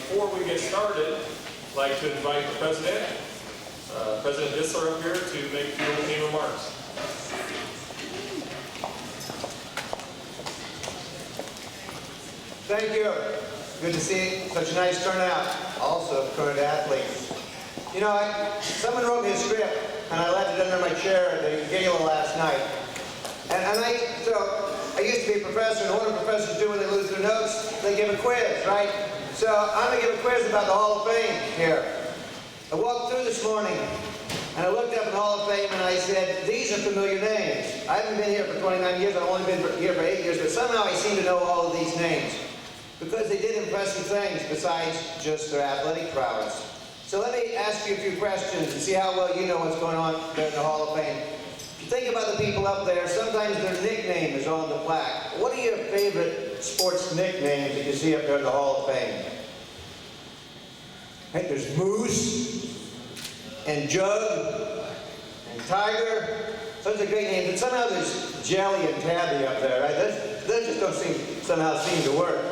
before we get started, I'd like to invite the President, President Dissler, up here to make a few opening remarks. Thank you. Good to see such a nice turnout, also of current athletes. You know, someone wrote me a script, and I left it under my chair at the gala last night. I used to be a professor, and what do professors do when they lose their notes? They give a quiz, right? So I'm going to give a quiz about the Hall of Fame here. I walked through this morning, and I looked up in the Hall of Fame, and I said, these are familiar names. I haven't been here for 29 years, I've only been here for 8 years, but somehow I seem to know all of these names, because they did impressive things besides just their athletic prowess. So let me ask you a few questions and see how well you know what's going on there in the Hall of Fame. If you think about the people up there, sometimes their nickname is on the plaque. What are your favorite sports nicknames that you see up there in the Hall of Fame? Right, there's Moose, and Jug, and Tiger. Those are great names, but somehow there's Jelly and Tabby up there, right? Those just don't seem to work.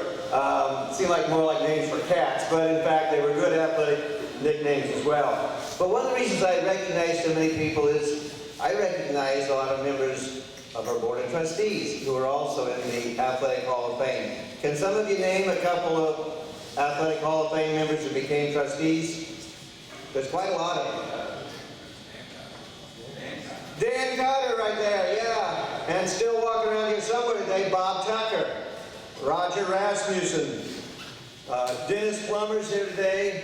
Seem like more like names for cats, but in fact they were good athletic nicknames as well. But one of the reasons I recognize so many people is I recognize a lot of members of our Board of Trustees who are also in the Athletic Hall of Fame. Can some of you name a couple of Athletic Hall of Fame members who became trustees? There's quite a lot of them. Dan Carter right there, yeah. And still walking around here somewhere today, Bob Tucker, Roger Rasmussen, Dennis Plummer's here today,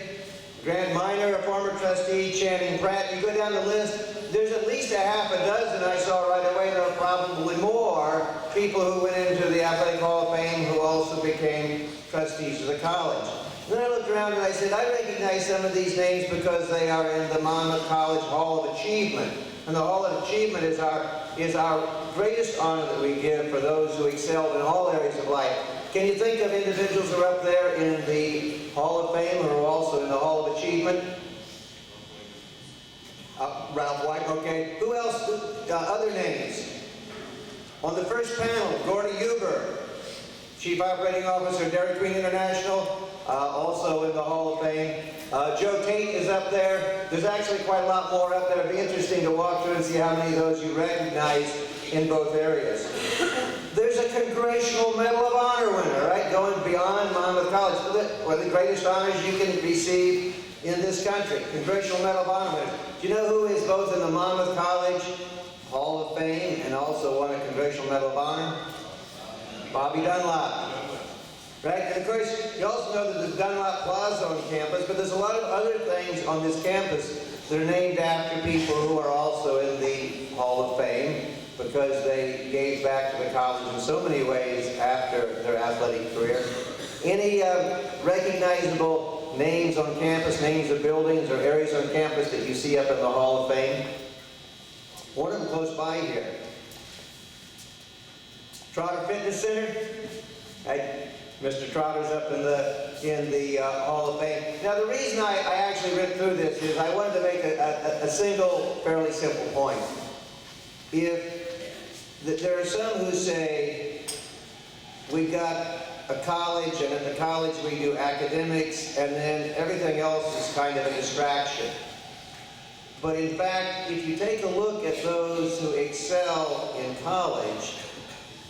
Grant Miner, a former trustee, Channing Pratt. You go down the list, there's at least a half a dozen I saw right away. There are probably more people who went into the Athletic Hall of Fame who also became trustees of the college. And then I looked around and I said, I recognize some of these names because they are in the Monmouth College Hall of Achievement. And the Hall of Achievement is our greatest honor that we give for those who excelled in all areas of life. Can you think of individuals who are up there in the Hall of Fame who are also in the Hall of Achievement? Ralph White, okay. Who else? Other names. On the first panel, Gordy Huber, Chief Operating Officer, Dairy Queen International, also in the Hall of Fame. Joe Tate is up there. There's actually quite a lot more up there. It'd be interesting to walk through and see how many of those you recognize in both areas. There's a Congressional Medal of Honor winner, right? Going beyond Monmouth College. One of the greatest honors you can receive in this country. Congressional Medal of Honor winner. Do you know who is both in the Monmouth College Hall of Fame and also won a Congressional Medal of Honor? Bobby Dunlop. Right? And of course, you also know that there's Dunlop Plaza on campus, but there's a lot of other things on this campus that are named after people who are also in the Hall of Fame because they gave back to the college in so many ways after their athletic career. Any recognizable names on campus, names of buildings or areas on campus that you see up in the Hall of Fame? One of them close by here. Trotter Fitness Center. Mr. Trotter's up in the Hall of Fame. Now the reason I actually went through this is I wanted to make a single, fairly simple point. There are some who say, we've got a college, and at the college we do academics, and then everything else is kind of a distraction. But in fact, if you take a look at those who excel in college,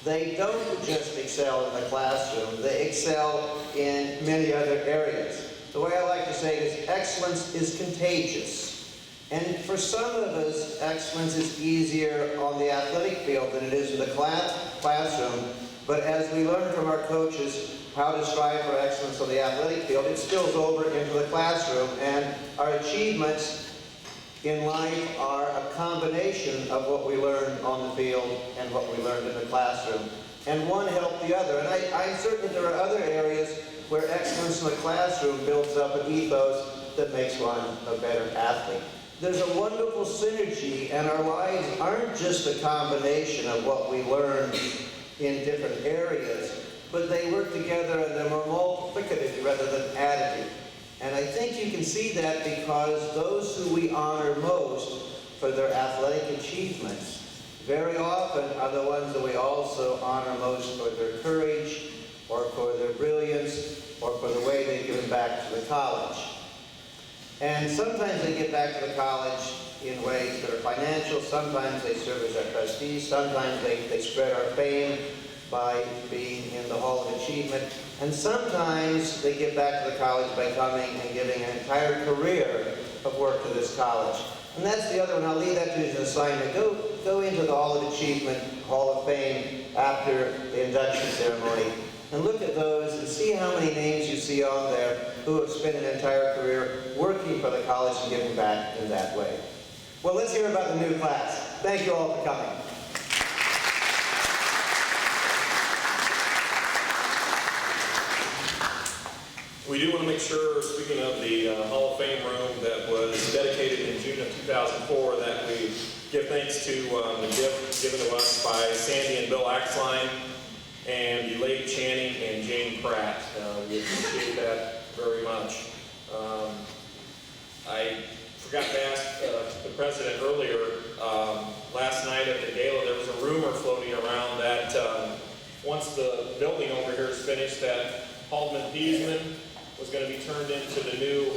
they don't just excel in the classroom, they excel in many other areas. The way I like to say it is, excellence is contagious. And for some of us, excellence is easier on the athletic field than it is in the classroom. But as we learn from our coaches how to strive for excellence on the athletic field, it spills over into the classroom. And our achievements in life are a combination of what we learned on the field and what we learned in the classroom. And one helped the other. And I'm certain there are other areas where excellence in the classroom builds up an ethos that makes one a better athlete. There's a wonderful synergy, and our lives aren't just a combination of what we learned in different areas, but they work together and they're more multiplicative rather than additive. And I think you can see that because those who we honor most for their athletic achievements very often are the ones that we also honor most for their courage or for their brilliance or for the way they've given back to the college. And sometimes they give back to the college in ways that are financial, sometimes they serve as our trustees, sometimes they spread our fame by being in the Hall of Achievement, and sometimes they give back to the college by coming and giving an entire career of work to this college. And that's the other one. I'll leave that to you as an assignment. Go into the Hall of Achievement, Hall of Fame after the induction ceremony, and look at those and see how many names you see on there who have spent an entire career working for the college and giving back in that way. Well, let's hear about the new class. Thank you all for coming. We do want to make sure, speaking of the Hall of Fame room that was dedicated in June of 2004, that we give thanks to the gift given to us by Sandy and Bill Axline and Elaine Channing and Jane Pratt. We appreciate that very much. I forgot to ask the president earlier, last night at the gala there was a rumor floating around that once the building over here is finished, that Haldeman Peasman was going to be turned into the new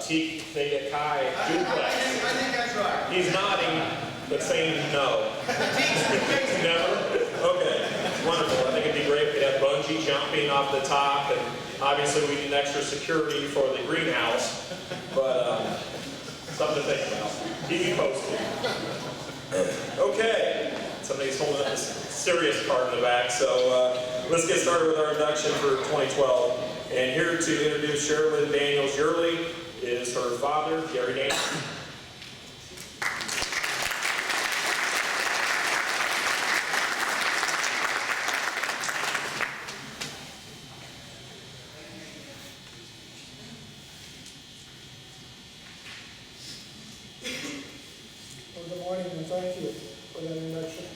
Teak Theta Chi duplex. I think that's right. He's nodding, but saying no. Never? Okay, wonderful. I think it'd be great if we had bungee jumping off the top, and obviously we need extra security for the greenhouse, but something to think about. Keep me posted. Okay, somebody's holding up this serious card in the back, so let's get started with our induction for 2012. And here to introduce Sherilyn Daniels Yearly is her father, Gary Daniels. Well, good morning and thank you for that introduction.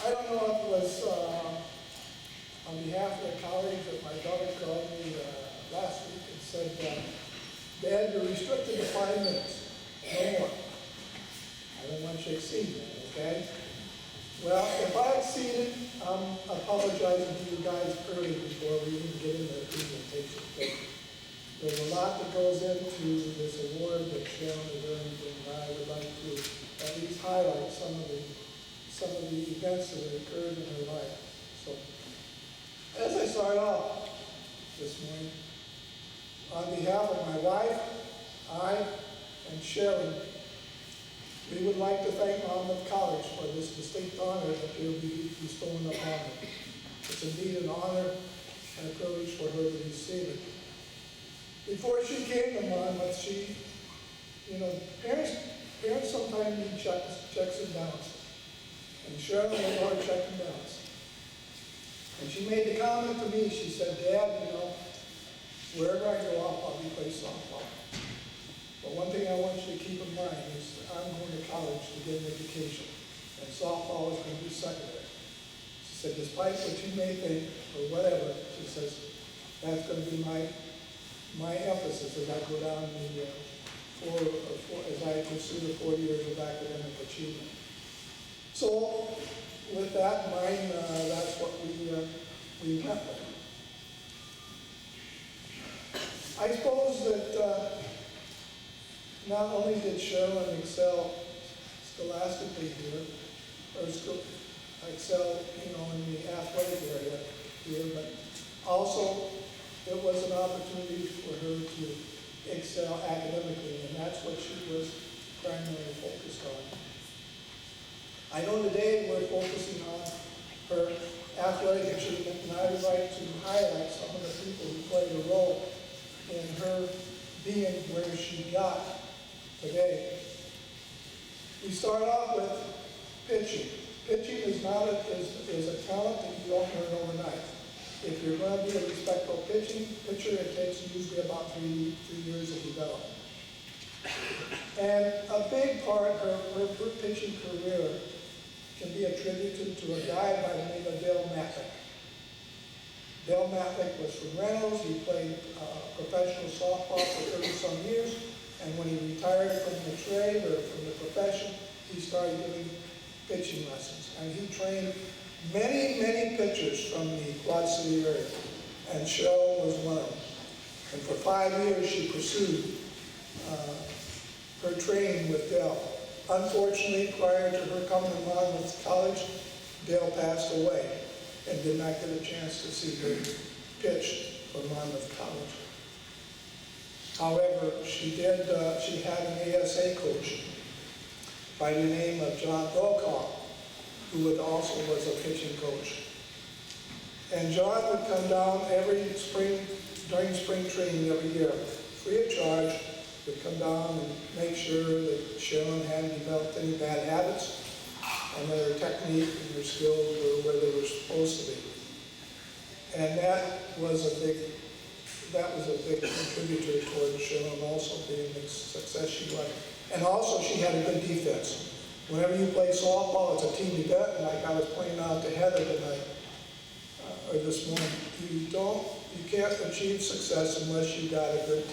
I don't know if it was on behalf of the college that my daughter called me last week and said, Dad, you're restricted to 5 minutes, no more. I don't want you to exceed that, okay? Well, if I exceeded, I'm apologizing to you guys early before we even get into the presentation. But there's a lot that goes into this award that Sharon is earning, and I would like to at least highlight some of the events that have occurred in her life. So, as I start off this morning, on behalf of my wife, I, and Sharon, we would like to thank Monmouth College for this distinct honor that they'll be bestowing upon her. It's indeed an honor and a privilege for her to receive it. Before she came to Monmouth, she, parents sometimes need checks and balances. And Sharon was our check and balance. And she made the comment to me, she said, Dad, wherever I go, I'll probably play softball. But one thing I want you to keep in mind is that I'm going to college to get an education, and softball is going to be secondary. She said, despite what you may think, or whatever, she says, that's going to be my emphasis as I go down the, as I pursue the 4 years of academic achievement. So, with that in mind, that's what we went with. I suppose that not only did Sherilyn excel scholastically here, or excel, in the athletic area here, but also it was an opportunity for her to excel academically, and that's what she was primarily focused on. I know today we're focusing on her athletic achievement, and I would like to highlight some of the people who played a role in her being where she got today. We start off with pitching. Pitching is not is a talent that you don't learn overnight. If you're going to be a respectful pitcher, it takes usually about three years of development. And a big part of her pitching career can be attributed to a guy by the name of Dale Matlick. Dale Matlick was from Reynolds. He played professional softball for 30-some years, and when he retired from the trade or from the profession, he started giving pitching lessons. And he trained many, many pitchers from the Quad City area, and Cheryl was one of them. 5 years, she pursued her training with Dale. Unfortunately, prior to her coming to Monmouth College, Dale passed away and did not get a chance to see her pitch for Monmouth College. However, she had an ASA coach by the name of John Wilcock, who also was a pitching coach. And John would come down every spring, during spring training every year, free of charge, would come down and make sure that Sharon hadn't developed any bad habits and that her technique and her skills were where they were supposed to be. And that was a big contributor towards Sharon also being the success she was. And also she had a good defense. Whenever you play softball, it's a team event, and like I was pointing out to Heather tonight, or this morning, you can't achieve success unless you've got a good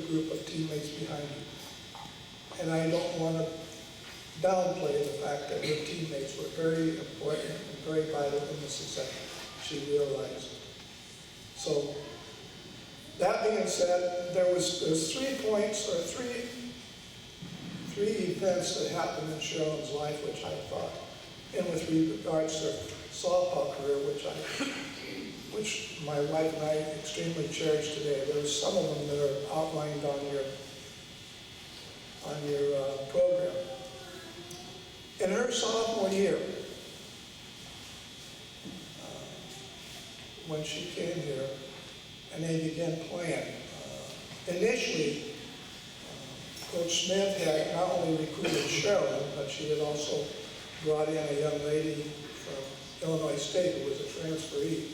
group of teammates behind you. And I don't want to downplay the fact that her teammates were very important and very vital in the success she realized. So, that being said, there's 3 points, or three events that happened in Sharon's life, which I thought, and with regards to her softball career, which my wife and I extremely cherish today. There's some of them that are outlined on your program. In her sophomore year, when she came here, and they began playing, initially, Coach Smith had not only recruited Sharon, but she had also brought in a young lady from Illinois State who was a transferee.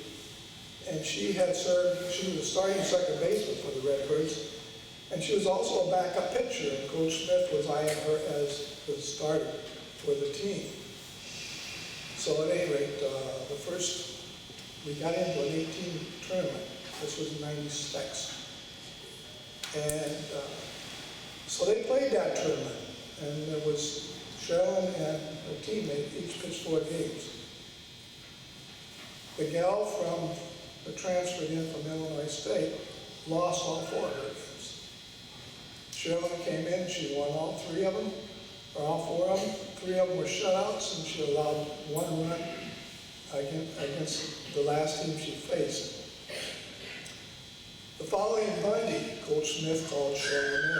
And she had served, she was a starting second baseman for the Redbirds, and she was also a backup pitcher, and Coach Smith was eyeing her as the starter for the team. So at any rate, we got into an 18 tournament. This was in 96. And so they played that tournament, and there was Sharon and her teammate each pitched 4 games. The gal that transferred in from Illinois State lost all 4 of her games. Sharon came in, she won all 3 of them, or all 4 of them. 3 of them were shutouts, and she allowed 1 run against the last team she faced. The following Monday, Coach Smith called Sharon in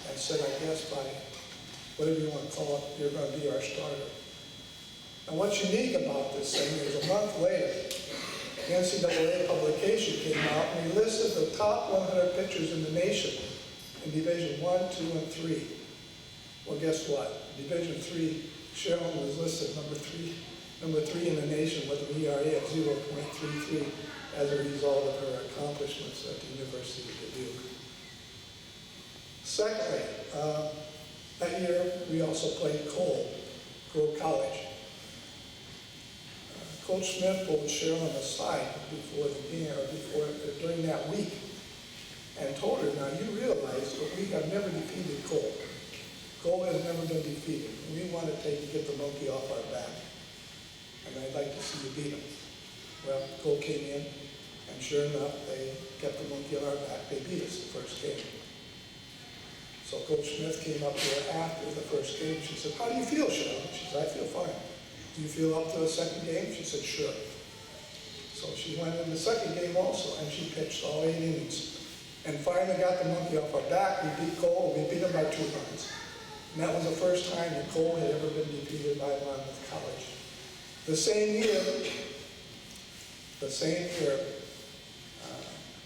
and said, I guess by whatever you want to call it, you're going to be our starter. And what's unique about this thing is a month later, the NCAA publication came out and we listed the top 100 pitchers in the nation in Division 1, 2, and 3. Well, guess what? Division 3, Sharon was listed number three in the nation with an ERA of 0.33 as a result of her accomplishments at the University of Duke. Secondly, that year we also played Cole College. Coach Smith pulled Sharon aside before the game, or during that week, and told her, now you realize that we have never defeated Cole. Cole has never been defeated. We want to get the monkey off our back. And I'd like to see you beat him. Well, Cole came in, and sure enough, they kept the monkey on our back. They beat us the first game. So Coach Smith came up to her after the first game. She said, how do you feel, Sharon? She said, I feel fine. Do you feel up to the second game? She said, sure. So she went in the second game also, and she pitched all 8 innings. And finally got the monkey off our back. We beat Cole. We beat him by 2 runs. And that was the first time that Cole had ever been defeated by Monmouth College. The same year,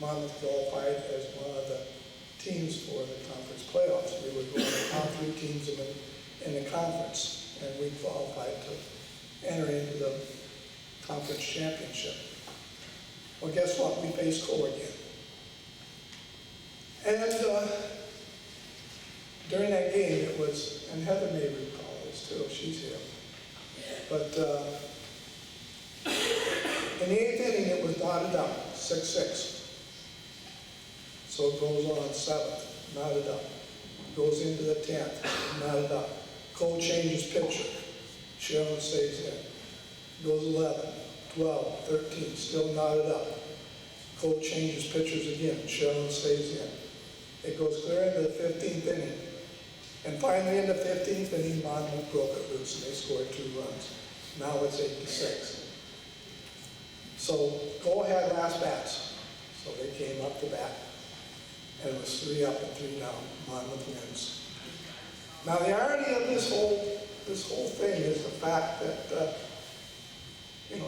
Monmouth qualified as one of the teams for the conference playoffs. We were one of the top 3 teams in the conference, and we qualified to enter into the conference championship. Well, guess what? We faced Cole again. And during that game, it was, and Heather may recall this too, she's here, but in the 8th inning, it was knotted up, 6-6. So it goes on 7th, knotted up. Goes into the 10th, knotted up. Cole changes pitcher. Sharon stays in. Goes 11, 12, 13, still knotted up. Coach changes pitchers again, Sheldon stays in. It goes clear into the 15th inning. And finally in the 15th inning, Monmouth broke it loose and they scored 2 runs. Now it's 8-6. So go ahead last bats. So they came up to bat. And it was 3 up and 3 down. Monmouth wins. Now the irony of this whole thing is the fact that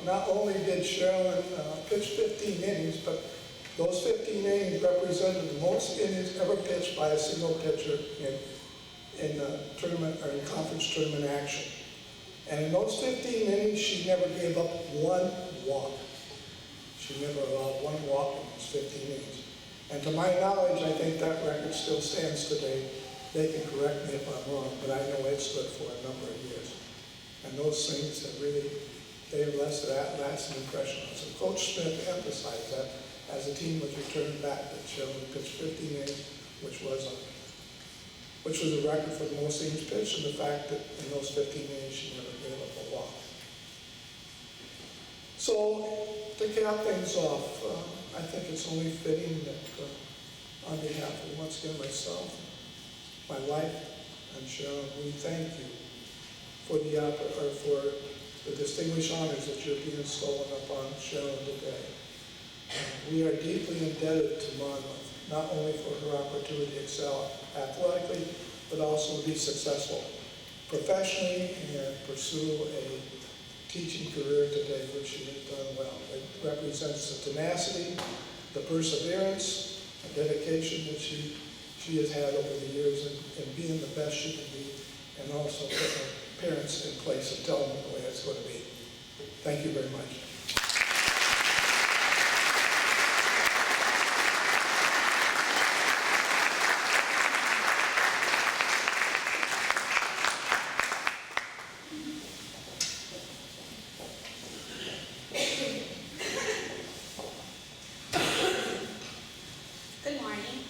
not only did Sherilyn pitch 15 innings, but those 15 innings represented the most innings ever pitched by a single pitcher in tournament or in conference tournament action. And in those 15 innings, she never gave up 1 walk. She never allowed 1 walk in those 15 innings. And to my knowledge, I think that record still stands today. They can correct me if I'm wrong, but I know it stood for a number of years. And those things that really, they have left that lasting impression on us. And Coach Smith emphasized that as the team was returned back, that Sheldon pitched 15 innings, which was a record for the most innings pitched, and the fact that in those 15 innings she never gave up a walk. So to cap things off, I think it's only fitting that on behalf of once again myself, my wife, and Sheldon, we thank you for the distinguished honors that you're being stolen upon Sheldon today. We are deeply indebted to Monmouth, not only for her opportunity to excel athletically, but also to be successful professionally and pursue a teaching career today, which she has done well. It represents the tenacity, the perseverance, the dedication that she has had over the years in being the best she can be, and also put her parents in place and tell them the way it's going to be. Thank you very much. Good morning.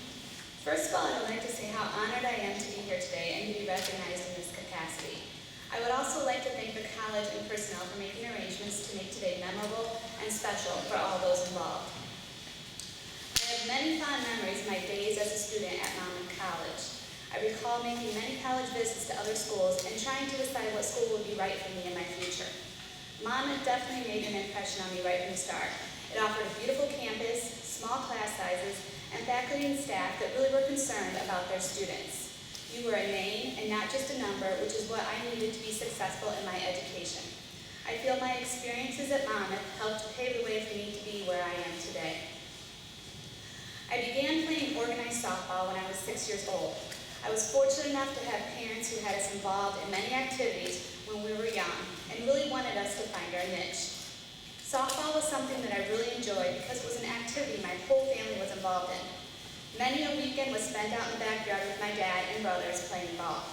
First of all, I would like to say how honored I am to be here today and to be recognized in this capacity. I would also like to thank the college and personnel for making arrangements to make today memorable and special for all those involved. I have many fond memories of my days as a student at Monmouth College. I recall making many college visits to other schools and trying to decide what school would be right for me in my future. Monmouth definitely made an impression on me right from the start. It offered a beautiful campus, small class sizes, and faculty and staff that really were concerned about their students. You were a name and not just a number, which is what I needed to be successful in my education. I feel my experiences at Monmouth helped to pave the way for me to be where I am today. I began playing organized softball when I was 6 years old. I was fortunate enough to have parents who had us involved in many activities when we were young and really wanted us to find our niche. Softball was something that I really enjoyed because it was an activity my whole family was involved in. Many a weekend was spent out in the backyard with my dad and brothers playing ball.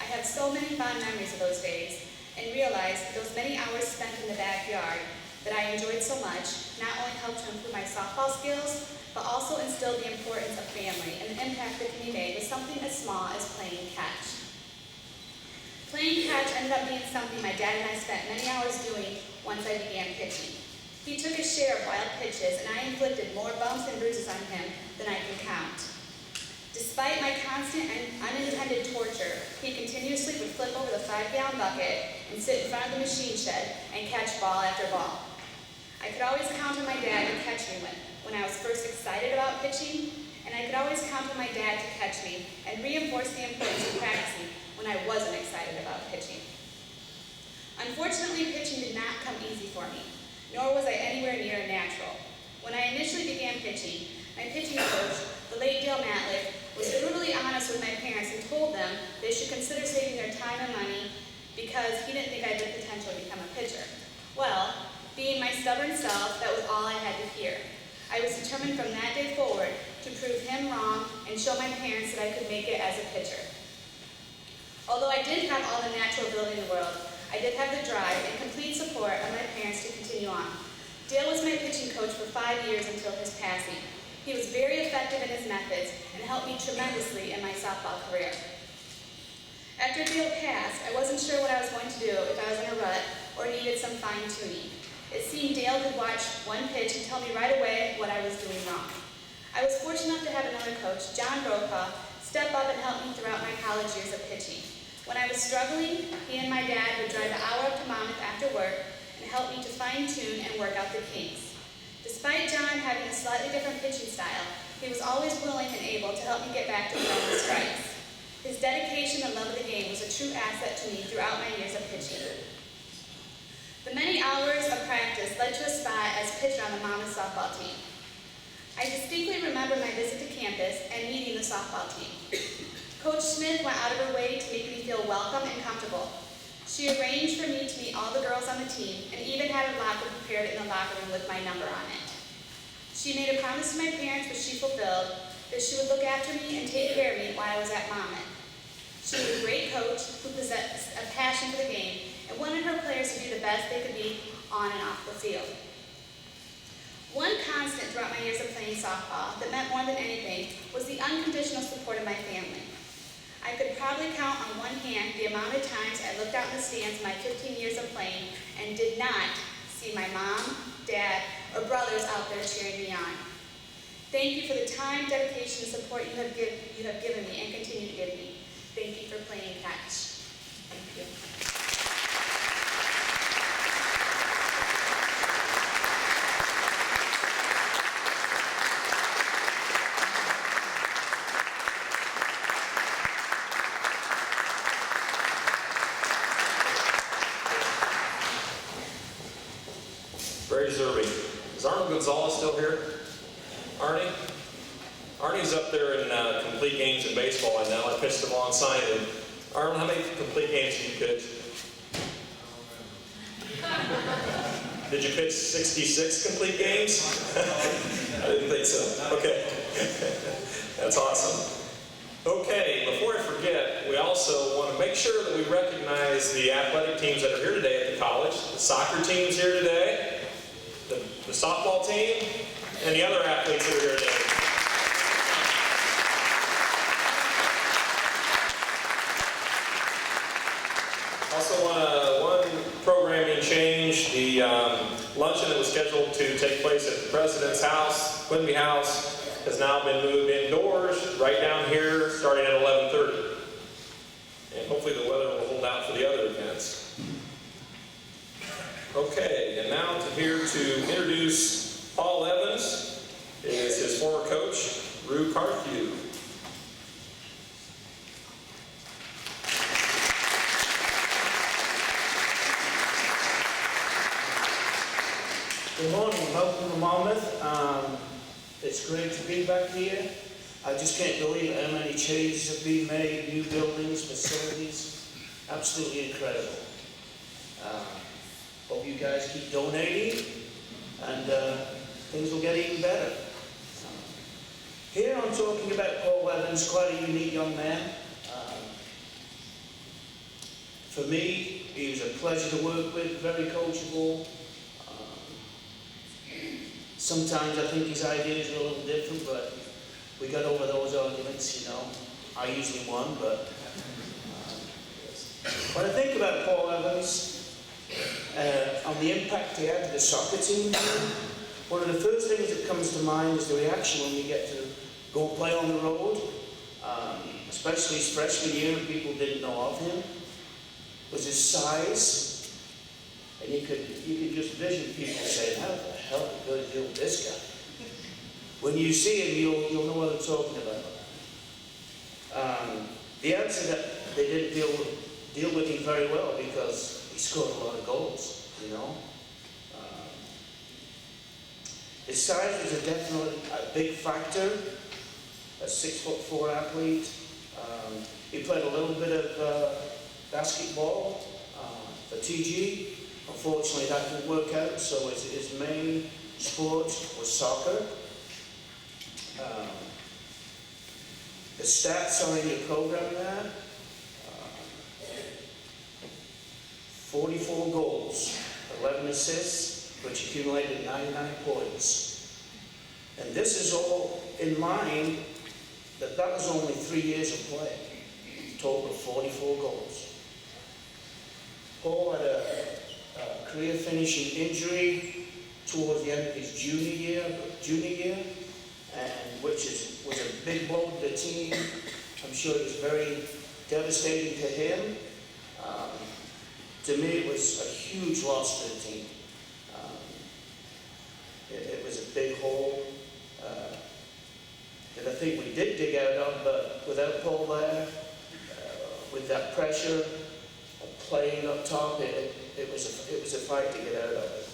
I have so many fond memories of those days and realized that those many hours spent in the backyard that I enjoyed so much not only helped to improve my softball skills, but also instilled the importance of family and the impact that can be made with something as small as playing catch. Playing catch ended up being something my dad and I spent many hours doing once I began pitching. He took his share of wild pitches, and I inflicted more bumps and bruises on him than I can count. Despite my constant and unintended torture, he continuously would flip over the 5-gallon bucket and sit in front of the machine shed and catch ball after ball. I could always count on my dad to catch me when I was first excited about pitching, and I could always count on my dad to catch me and reinforce the importance of practicing when I wasn't excited about pitching. Unfortunately, pitching did not come easy for me, nor was I anywhere near natural. When I initially began pitching, my pitching coach, the late Dale Matlick, was brutally honest with my parents and told them they should consider saving their time and money because he didn't think I had the potential to become a pitcher. Well, being my stubborn self, that was all I had to hear. I was determined from that day forward to prove him wrong and show my parents that I could make it as a pitcher. Although I didn't have all the natural ability in the world, I did have the drive and complete support of my parents to continue on. Dale was my pitching coach for 5 years until his passing. He was very effective in his methods and helped me tremendously in my softball career. After Dale passed, I wasn't sure what I was going to do if I was in a rut or needed some fine-tuning. It seemed Dale could watch one pitch and tell me right away what I was doing wrong. I was fortunate enough to have another coach, John Brokaw, step up and help me throughout my college years of pitching. When I was struggling, he and my dad would drive an hour up to Monmouth after work and help me to fine-tune and work out the kinks. Despite John having a slightly different pitching style, he was always willing and able to help me get back to throwing the strikes. His dedication and love of the game was a true asset to me throughout my years of pitching. The many hours of practice led to a spot as pitcher on the Monmouth softball team. I distinctly remember my visit to campus and meeting the softball team. Coach Smith went out of her way to make me feel welcome and comfortable. She arranged for me to meet all the girls on the team and even had a locker prepared in the locker room with my number on it. She made a promise to my parents, which she fulfilled, that she would look after me and take care of me while I was at Monmouth. She was a great coach who possessed a passion for the game and wanted her players to be the best they could be on and off the field. One constant throughout my years of playing softball that meant more than anything was the unconditional support of my family. I could probably count on one hand the amount of times I looked out in the stands in my 15 years of playing and did not see my mom, dad, or brothers out there cheering me on. Thank you for the time, dedication, and support you have given me and continue to give me. Thank you for playing catch. Thank you. Very deserving. Is Arnold Gonzalez still here? Arnie? Arnie's up there in complete games in baseball right now. I pitched alongside him. Arnold, how many complete games did you pitch? Did you pitch 66 complete games? I didn't think so. Okay. That's awesome. Okay, before I forget, we also want to make sure that we recognize the athletic teams that are here today at the college. The soccer team's here today, the softball team, and the other athletes that are here today. Also, one programming change. The luncheon that was scheduled to take place at the President's House, Quimby House, has now been moved indoors, right down here, starting at 11:30. And hopefully the weather will hold out for the other events. Okay, and now here to introduce Paul Evans is his former coach, Rue Carthew. Good morning, welcome to Monmouth. It's great to be back here. I just can't believe how many changes have been made, new buildings, facilities. Absolutely incredible. Hope you guys keep donating and things will get even better. Here I'm talking about Paul Evans, quite a unique young man. For me, he was a pleasure to work with, very coachable. Sometimes I think his ideas are a little different, but we got over those arguments, you know. I usually won, but when I think about Paul Evans, on the impact he had to the soccer team, one of the first things that comes to mind is the reaction when we get to go play on the road, especially his freshman year when people didn't know of him, was his size. And you could just vision people saying, how the hell are we going to deal with this guy? When you see him, you'll know what I'm talking about. The answer that they didn't deal with him very well because he scored a lot of goals, you know. His size was definitely a big factor, a 6'4" athlete. He played a little bit of basketball for TG. Unfortunately, that didn't work out, so his main sport was soccer. The stats are in your program there. 44 goals, 11 assists, which accumulated 99 points. And this is all in mind that was only 3 years of play. Total of 44 goals. Paul had a career finishing injury towards the end of his junior year, and was a big blow to the team. I'm sure it was very devastating to him. To me, it was a huge loss to the team. It was a big hole that I think we did dig out of, but without Paul there, with that pressure of playing up top, it was a fight to get out of it.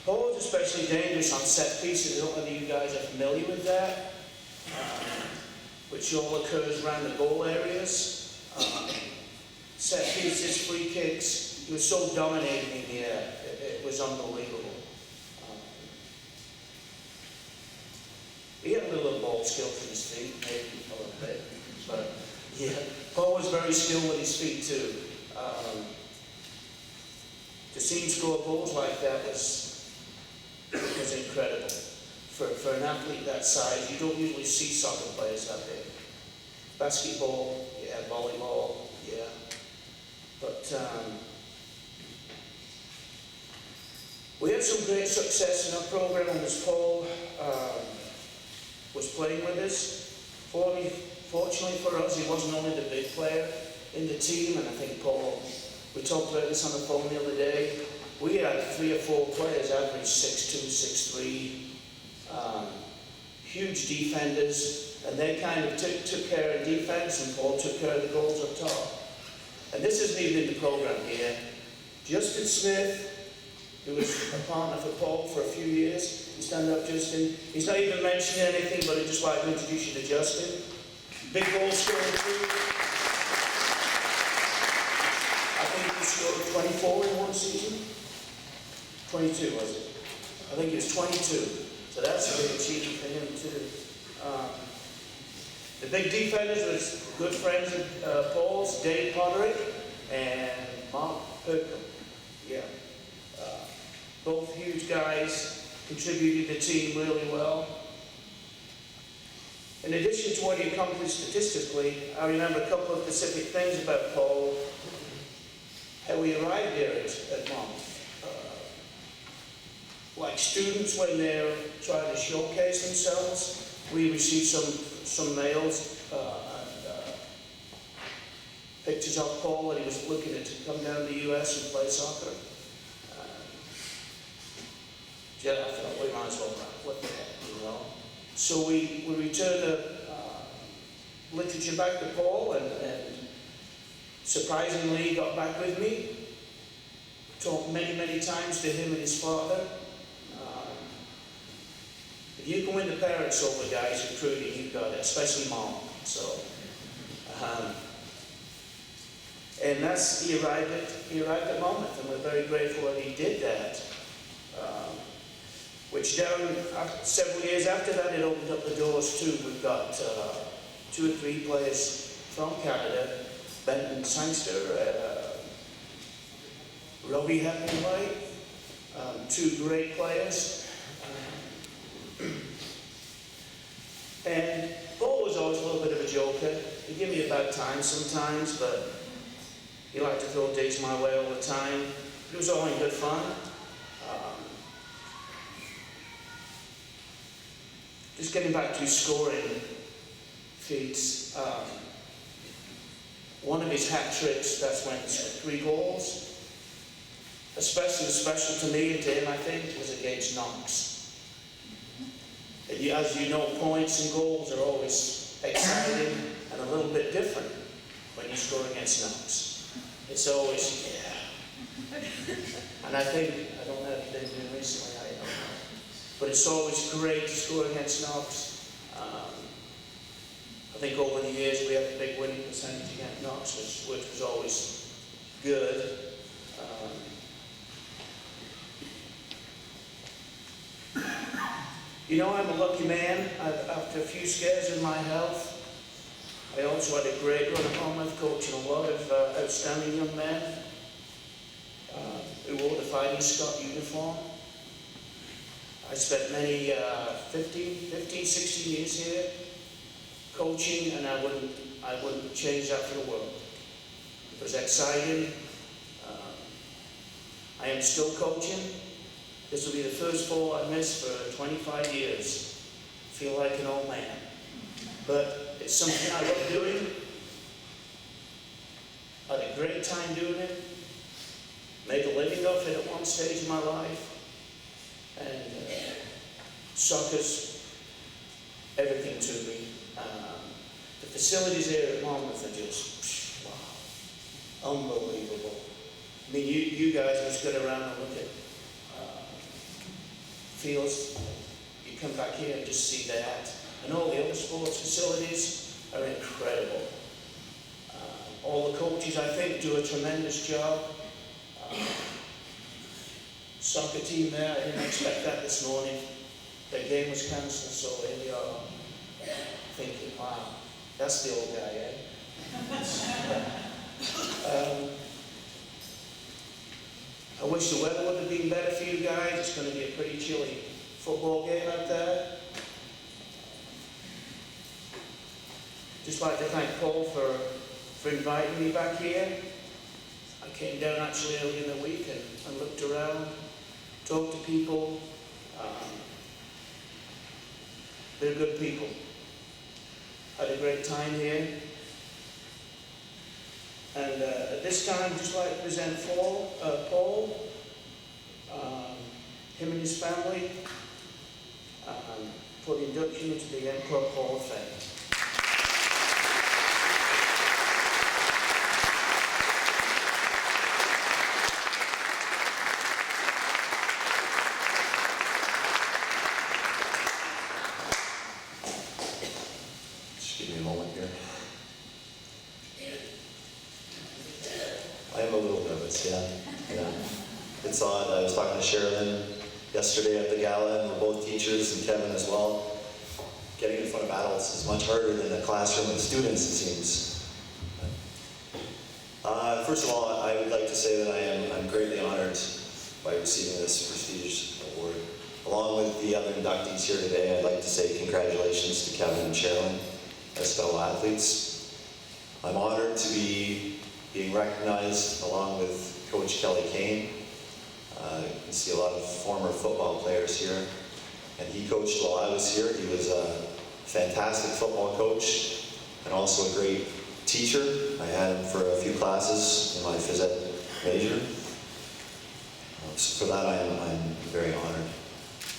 Paul was especially dangerous on set pieces. I don't know whether you guys are familiar with that, which all occurs around the goal areas. Set pieces, free kicks. He was so dominating in the air. It was unbelievable. He had a little ball skill from his feet, maybe a little bit. But yeah, Paul was very skilled with his feet too. To see him score goals like that was incredible. For an athlete that size, you don't usually see soccer players that big. Basketball, yeah, volleyball, yeah. But we had some great success in our program, and as Paul was playing with us. Fortunately for us, he wasn't only the big player in the team, and I think Paul, we talked about this on the phone the other day, we had 3 or 4 players average 6'2", 6'3", huge defenders, and they kind of took care of defense, and Paul took care of the goals up top. And this isn't even in the program here. Justin Smith, who was a partner for Paul for a few years. Stand up, Justin. He's not even mentioning anything, but I'd just like to introduce you to Justin. Big goal scorer too. I think he scored 24 in one season. 22, was it? I think he was 22. So that's a big achievement for him too. The big defenders was good friends of Paul's, Dave Potterick and Mark Perkham. Yeah. Both huge guys, contributed to the team really well. In addition to what he accomplished statistically, I remember a couple of specific things about Paul, how he arrived here at Monmouth. Like students, when they're trying to showcase themselves, we received some mails and pictures of Paul that he was looking to come down to the US and play soccer. Yeah, I thought we might as well flip it, you know. So we returned the literature back to Paul, and surprisingly he got back with me. Talked many times to him and his father. If you can win the parents over, guys, recruiting, you've got it, especially mom. So, and he arrived at Monmouth, and we're very grateful that he did that. Which down several years after that, it opened up the doors too. We've got 2 or 3 players from Canada, Benton Sangster, Robbie Hemingway, 2 great players. And Paul was always a little bit of a joker. He'd give me a bad time sometimes, but he liked to throw digs my way all the time. It was all in good fun. Just getting back to his scoring feats, one of his hat tricks, that's when he scored 3 goals. Especially special to me and to him, I think, was against Knox. As you know, points and goals are always exciting and a little bit different when you score against Knox. It's always, yeah. And I don't know if they've been recently, I don't know. But it's always great to score against Knox. I think over the years we had a big winning percentage against Knox, which was always good. You know, I'm a lucky man. After a few scares in my health, I also had a great run at Monmouth, coaching a lot of outstanding young men who wore the Fighting Scot uniform. I spent many 15, 16 years here coaching, and I wouldn't change that for the world. It was exciting. I am still coaching. This will be the first fall I've missed for 25 years. Feel like an old man. But it's something I love doing. I had a great time doing it. Made a living off it at one stage of my life. And soccer's everything to me. The facilities here at Monmouth are just, wow, unbelievable. I mean, you guys just go around and look at fields. You come back here and just see that. And all the other sports facilities are incredible. All the coaches, I think, do a tremendous job. Soccer team there, I didn't expect that this morning. Their game was cancelled, so here we are thinking, wow, that's the old guy, eh? I wish the weather would have been better for you guys. It's going to be a pretty chilly football game out there. Just like to thank Paul for inviting me back here. I came down actually early in the week and looked around, talked to people. They're good people. Had a great time here. And at this time, I'd just like to present Paul, him and his family, for the induction into the M Club Hall of Fame. It's odd. I was talking to Sherilyn yesterday at the gala, and we're both teachers, and Kevin as well. Getting in front of adults is much harder than a classroom with students, it seems. First of all, I would like to say that I'm greatly honored by receiving this prestigious award. Along with the other inductees here today, I'd like to say congratulations to Kevin and Sherilyn as fellow athletes. I'm honored to be being recognized along with Coach Kelly Kane. You can see a lot of former football players here, and he coached while I was here. He was a fantastic football coach and also a great teacher. I had him for a few classes in my phys ed major. So for that, I'm very honored.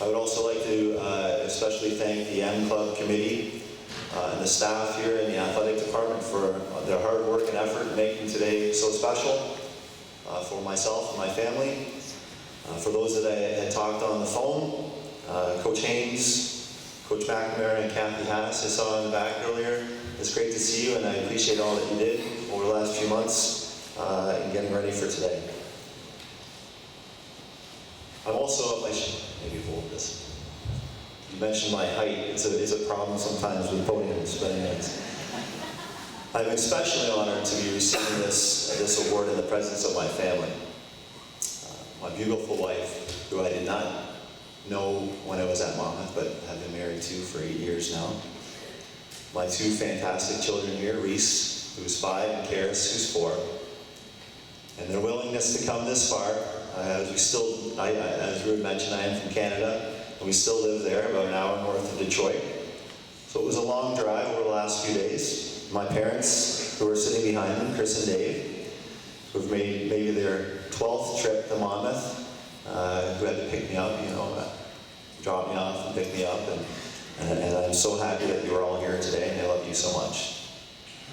I would also like to especially thank the M Club committee and the staff here in the athletic department for their hard work and effort in making today so special for myself and my family. For those that I had talked on the phone, Coach Haynes, Coach McNamara, and Kathy Haas I saw in the back earlier. It's great to see you, and I appreciate all that you did over the last few months in getting ready for today. I'm also, I should maybe hold this. You mentioned my height. It's a problem sometimes with podiums, but anyways. I'm especially honored to be receiving this award in the presence of my family. My beautiful wife, who I did not know when I was at Monmouth, but have been married to for 8 years now. My two fantastic children here, Reese, who's 5, and Karis, who's 4. And their willingness to come this far, as Ruud mentioned, I am from Canada, and we still live there, about an hour north of Detroit. So it was a long drive over the last few days. My parents, who are sitting behind me, Chris and Dave, who've made maybe their 12th trip to Monmouth, who had to pick me up, drop me off and pick me up, and I'm so happy that you're all here today, and I love you so much.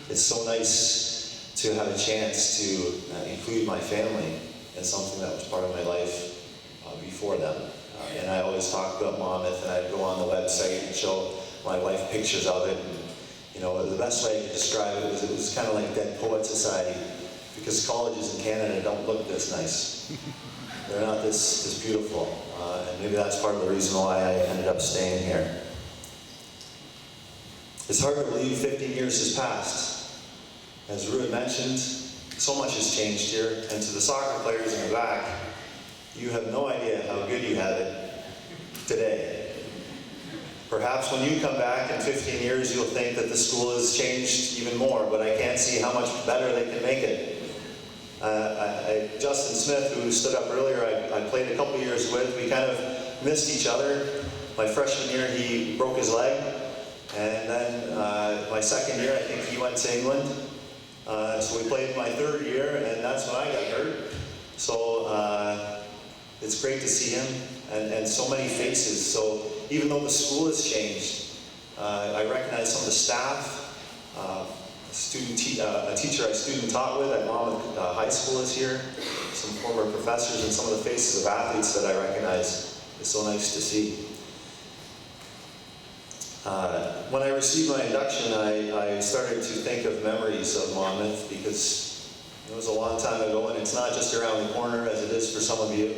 It's so nice to have a chance to include my family in something that was part of my life before them. And I always talk about Monmouth, and I'd go on the website and show my wife pictures of it. And, the best way I could describe it was kind of like Dead Poet Society, because colleges in Canada don't look this nice. They're not this beautiful. And maybe that's part of the reason why I ended up staying here. It's hard to believe 15 years has passed. As Ruud mentioned, so much has changed here, and to the soccer players in the back, you have no idea how good you have it today. Perhaps when you come back in 15 years, you'll think that the school has changed even more, but I can't see how much better they can make it. Justin Smith, who stood up earlier, I played a couple years with. We kind of missed each other. My freshman year, he broke his leg. And then my second year, I think he went to England. So we played my third year, and that's when I got hurt. So it's great to see him, and so many faces. So even though the school has changed, I recognize some of the staff. A teacher I student taught with at Monmouth High School is here. Some former professors and some of the faces of athletes that I recognize. It's so nice to see. When I received my induction, I started to think of memories of Monmouth, because it was a long time ago, and it's not just around the corner as it is for some of you.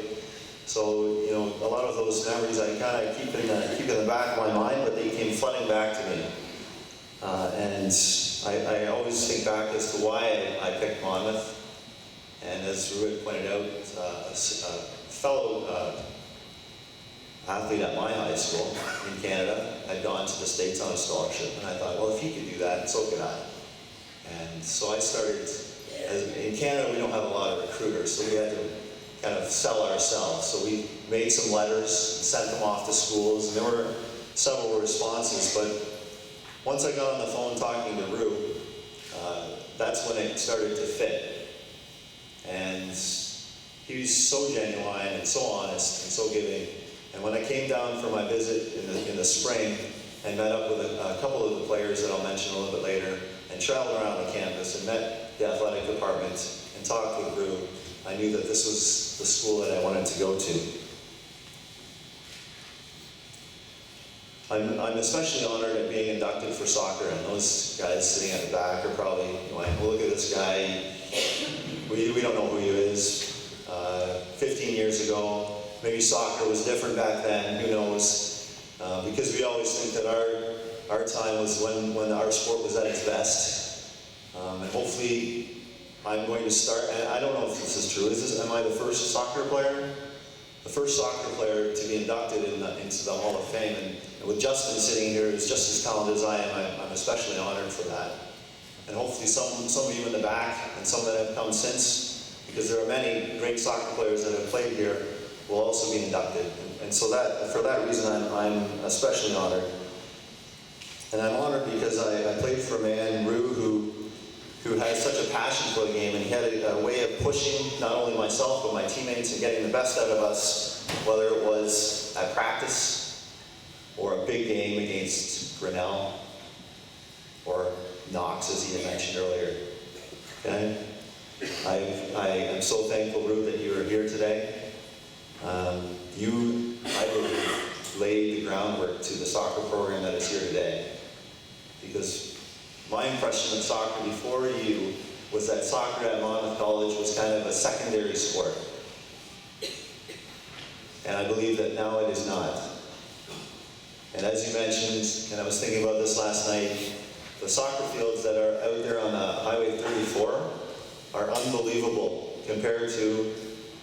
So, you know, a lot of those memories I kind of keep in the back of my mind, but they came flooding back to me. And I always think back as to why I picked Monmouth. And as Rue had pointed out, a fellow athlete at my high school in Canada had gone to the States on a scholarship, and I thought, well, if he could do that, so could I. And so I started, in Canada we don't have a lot of recruiters, so we had to kind of sell ourselves. So we made some letters, sent them off to schools, and there were several responses, but once I got on the phone talking to Rue, that's when it started to fit. And he was so genuine and so honest and so giving. And when I came down for my visit in the spring and met up with a couple of the players that I'll mention a little bit later, and traveled around the campus and met the athletic department and talked with Rue, I knew that this was the school that I wanted to go to. I'm especially honored at being inducted for soccer, and those guys sitting at the back are probably going, well, look at this guy, we don't know who he is. 15 years ago, maybe soccer was different back then, who knows? Because we always think that our time was when our sport was at its best. And hopefully I'm going to start, and I don't know if this is true, am I the first soccer player? The first soccer player to be inducted into the Hall of Fame, and with Justin sitting here who's just as talented as I am, I'm especially honored for that. And hopefully some of you in the back, and some that have come since, because there are many great soccer players that have played here, will also be inducted. And so for that reason, I'm especially honored. And I'm honored because I played for a man, Rue, who had such a passion for the game, and he had a way of pushing not only myself, but my teammates, and getting the best out of us, whether it was at practice, or a big game against Grinnell, or Knox, as he had mentioned earlier. Okay? I am so thankful, Rue, that you are here today. You, I believe, laid the groundwork to the soccer program that is here today. Because my impression of soccer before you was that soccer at Monmouth College was kind of a secondary sport. And I believe that now it is not. And as you mentioned, and I was thinking about this last night, the soccer fields that are out there on Highway 34 are unbelievable compared to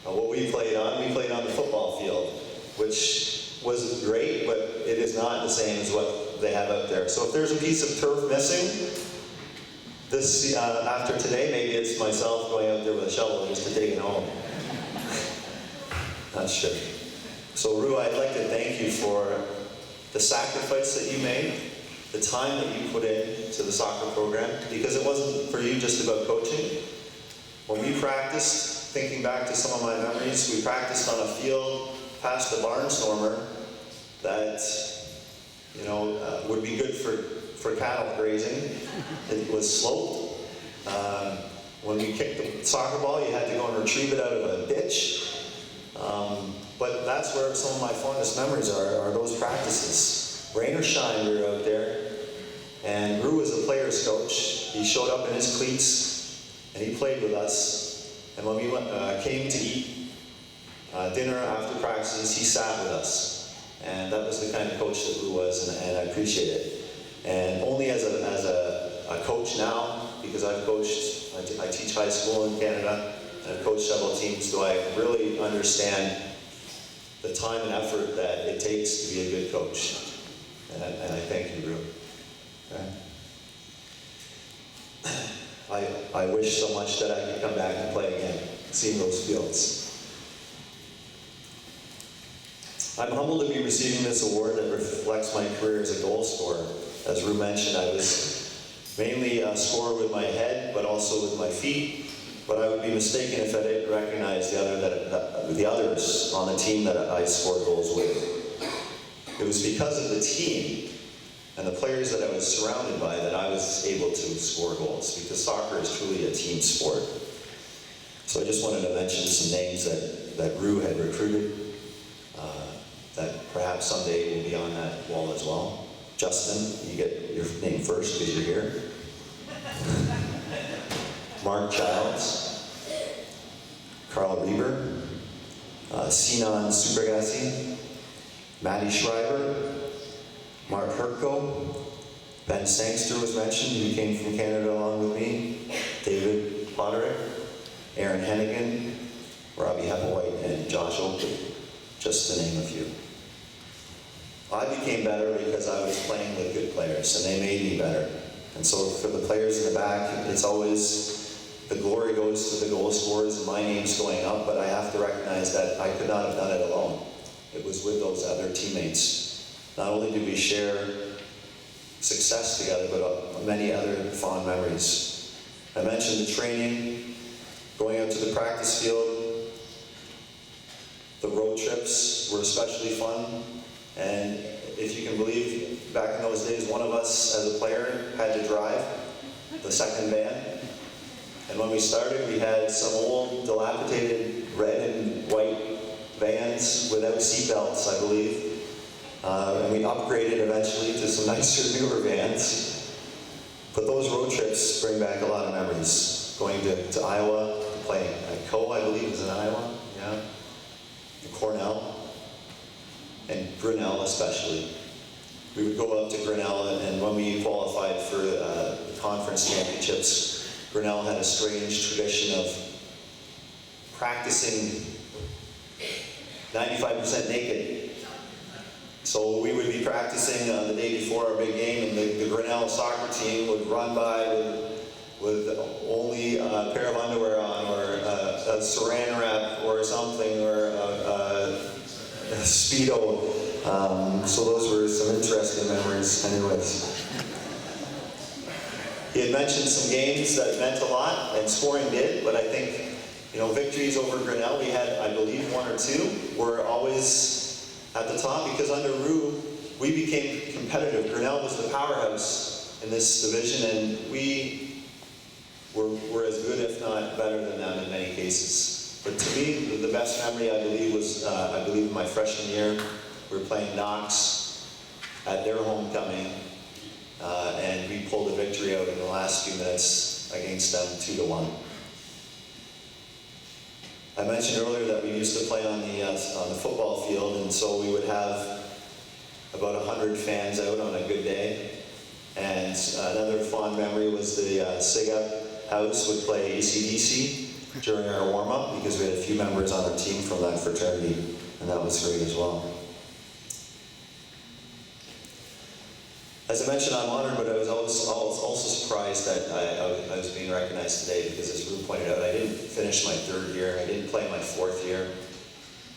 what we played on. We played on the football field, which was great, but it is not the same as what they have out there. So if there's a piece of turf missing, this after today, maybe it's myself going out there with a shovel just to take it home. Not sure. So Rue, I'd like to thank you for the sacrifice that you made, the time that you put into the soccer program, because it wasn't for you just about coaching. When we practiced, thinking back to some of my memories, we practiced on a field past the barnstormer that, you know, would be good for cattle grazing. It was sloped. When we kicked the soccer ball, you had to go and retrieve it out of a ditch. But that's where some of my fondest memories are those practices. Rain or shine, we were out there. And Rue was a player's coach. He showed up in his cleats, and he played with us. And when we came to eat dinner after practices, he sat with us. And that was the kind of coach that Rue was, and I appreciate it. And only as a coach now, because I've coached, I teach high school in Canada, and I've coached several teams, do I really understand the time and effort that it takes to be a good coach. And I thank you, Rue. Okay? I wish so much that I could come back and play again, seeing those fields. I'm humbled to be receiving this award that reflects my career as a goal scorer. As Rue mentioned, I was mainly a scorer with my head, but also with my feet. But I would be mistaken if I didn't recognize the others on the team that I scored goals with. It was because of the team and the players that I was surrounded by that I was able to score goals, because soccer is truly a team sport. So I just wanted to mention some names that Rue had recruited, that perhaps someday will be on that wall as well. Justin, you get your name first because you're here. Mark Childs, Carl Reber, Sinan Supergassi, Maddie Schreiber, Mark Herko, Ben Sangster was mentioned, he came from Canada along with me, David Potterick, Aaron Hennigan, Robbie Hepplewhite, and Josh Oakley, just to name a few. I became better because I was playing with good players, and they made me better. And so for the players in the back, it's always, the glory goes to the goal scorers, and my name's going up, but I have to recognize that I could not have done it alone. It was with those other teammates. Not only did we share success together, but many other fond memories. I mentioned the training, going out to the practice field. The road trips were especially fun. And if you can believe, back in those days, one of us as a player had to drive the second van. And when we started, we had some old, dilapidated red and white vans without seatbelts, I believe. And we upgraded eventually to some nicer, newer vans. But those road trips bring back a lot of memories. Going to Iowa, playing at Co, I believe, was in Iowa, yeah. Cornell. And Grinnell especially. We would go up to Grinnell, and when we qualified for the conference championships, Grinnell had a strange tradition of practicing 95% naked. So we would be practicing the day before our big game, and the Grinnell soccer team would run by with only a pair of underwear on, or a saran wrap or something, or a Speedo. So those were some interesting memories anyways. He had mentioned some games that meant a lot, and scoring did, but I think, victories over Grinnell, we had, I believe, one or two, were always at the top, because under Rue, we became competitive. Grinnell was the powerhouse in this division, and we were as good, if not better than them in many cases. But to me, the best memory, I believe, was, in my freshman year. We were playing Knox at their homecoming, and we pulled a victory out in the last few minutes against them, 2-1. I mentioned earlier that we used to play on the football field, and so we would have about 100 fans out on a good day. And another fond memory was the SIGA house would play AC/DC during our warm-up, because we had a few members on our team from that fraternity, and that was great as well. As I mentioned, I'm honored, but I was also surprised that I was being recognized today, because as Rue pointed out, I didn't finish my third year, I didn't play my fourth year.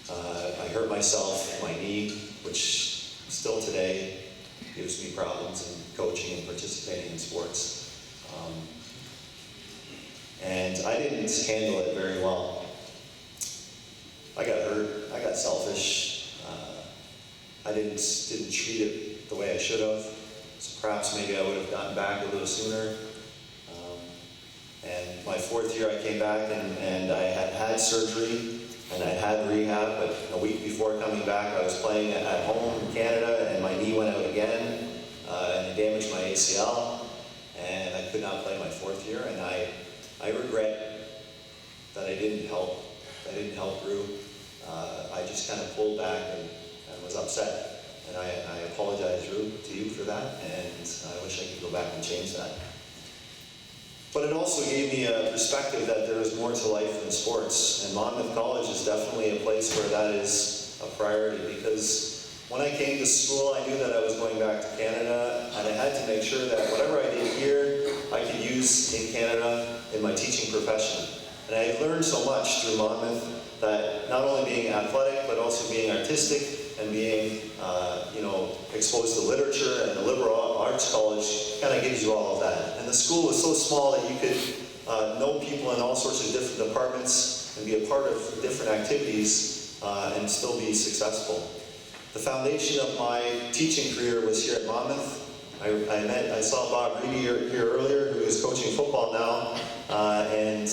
I hurt myself, my knee, which still today gives me problems in coaching and participating in sports. And I didn't handle it very well. I got hurt, I got selfish. I didn't treat it the way I should have. So perhaps maybe I would have gotten back a little sooner. And my fourth year I came back, and I had surgery, and I had rehab, but a week before coming back I was playing at home in Canada, and my knee went out again, and it damaged my ACL, and I could not play my fourth year, and I regret that I didn't help Rue. I just kind of pulled back and was upset. And I apologize, Rue, to you for that, and I wish I could go back and change that. But it also gave me a perspective that there is more to life than sports, and Monmouth College is definitely a place where that is a priority, because when I came to school, I knew that I was going back to Canada, and I had to make sure that whatever I did here I could use in Canada in my teaching profession. And I learned so much through Monmouth that not only being athletic, but also being artistic and being, exposed to literature, and the liberal arts college kind of gives you all of that. And the school was so small that you could know people in all sorts of different departments and be a part of different activities and still be successful. The foundation of my teaching career was here at Monmouth. I saw Bob Reedy here earlier, who is coaching football now, and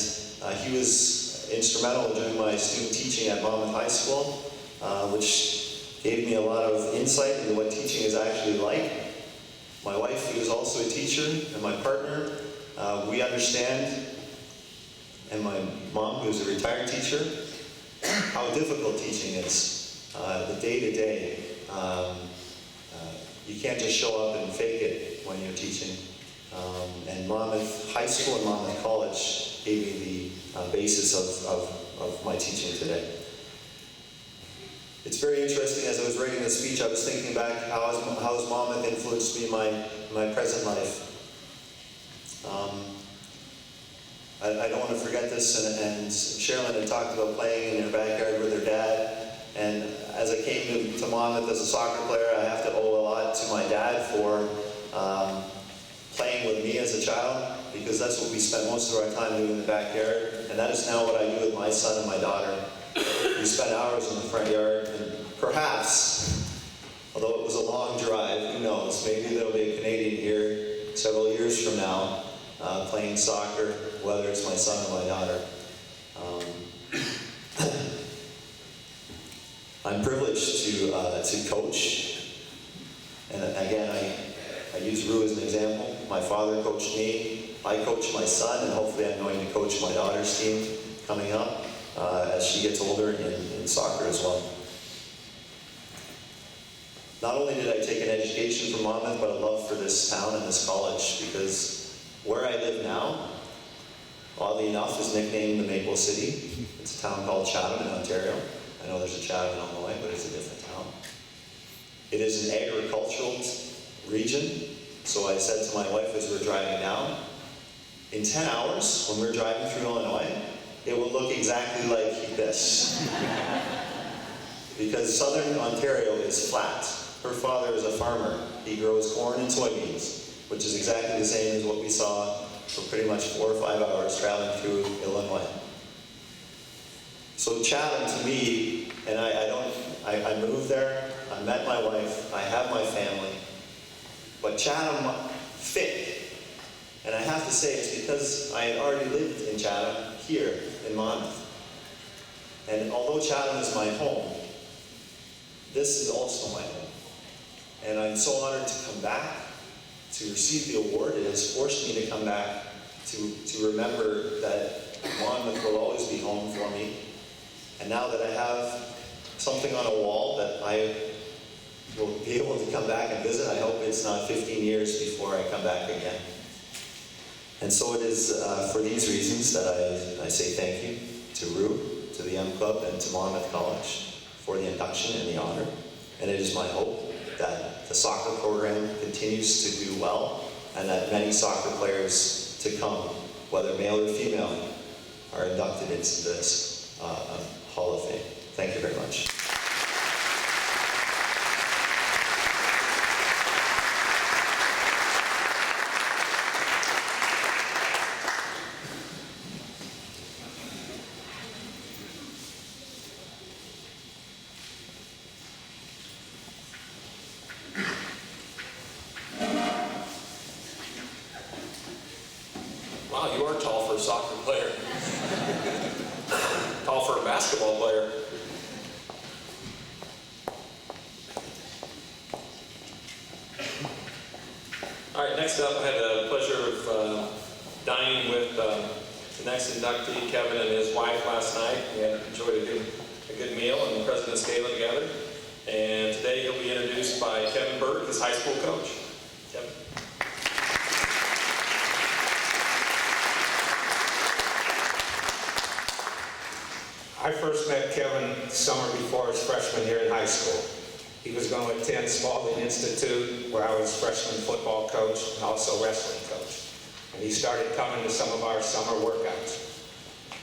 he was instrumental in doing my student teaching at Monmouth High School, which gave me a lot of insight into what teaching is actually like. My wife, who is also a teacher, and my partner, we understand, and my mom, who's a retired teacher, how difficult teaching is, the day-to-day. You can't just show up and fake it when you're teaching. And Monmouth High School and Monmouth College gave me the basis of my teaching today. It's very interesting, as I was writing this speech, I was thinking back, how has Monmouth influenced me in my present life? I don't want to forget this, and Sherilyn had talked about playing in her backyard with her dad, and as I came to Monmouth as a soccer player, I have to owe a lot to my dad for playing with me as a child, because that's what we spent most of our time doing in the backyard, and that is now what I do with my son and my daughter. We spend hours in the front yard, and perhaps, although it was a long drive, who knows, maybe there'll be a Canadian here several years from now playing soccer, whether it's my son or my daughter. I'm privileged to coach, and again, I use Rue as an example. My father coached me, I coach my son, and hopefully I'm going to coach my daughter's team coming up as she gets older in soccer as well. Not only did I take an education from Monmouth, but a love for this town and this college, because where I live now, oddly enough, is nicknamed the Maple City. It's a town called Chatham in Ontario. I know there's a Chatham in Illinois, but it's a different town. It is an agricultural region, so I said to my wife as we're driving down, in 10 hours, when we're driving through Illinois, it will look exactly like this. Because southern Ontario is flat. Her father is a farmer. He grows corn and soybeans, which is exactly the same as what we saw for pretty much 4 or 5 hours traveling through Illinois. So Chatham to me, and I moved there, I met my wife, I have my family, but Chatham fit. And I have to say it's because I had already lived in Chatham here in Monmouth. And although Chatham is my home, this is also my home. And I'm so honored to come back, to receive the award. It has forced me to come back, to remember that Monmouth will always be home for me. And now that I have something on a wall that I will be able to come back and visit, I hope it's not 15 years before I come back again. And so it is for these reasons that I say thank you to Rue, to the M Club, and to Monmouth College for the induction and the honor. And it is my hope that the soccer program continues to do well, and that many soccer players to come, whether male or female, are inducted into this Hall of Fame. Thank you very much. Wow, you are tall for a soccer player. Tall for a basketball player. All right, next up, I had the pleasure of dining with the next inductee, Kevin, and his wife last night. We had enjoyed a good meal and the President's Gala together. And today he'll be introduced by Kevin Berg, his high school coach. Kevin. I first met Kevin the summer before his freshman year in high school. He was going to attend Spalding Institute, where I was freshman football coach and also wrestling coach. and he started coming to some of our summer workouts.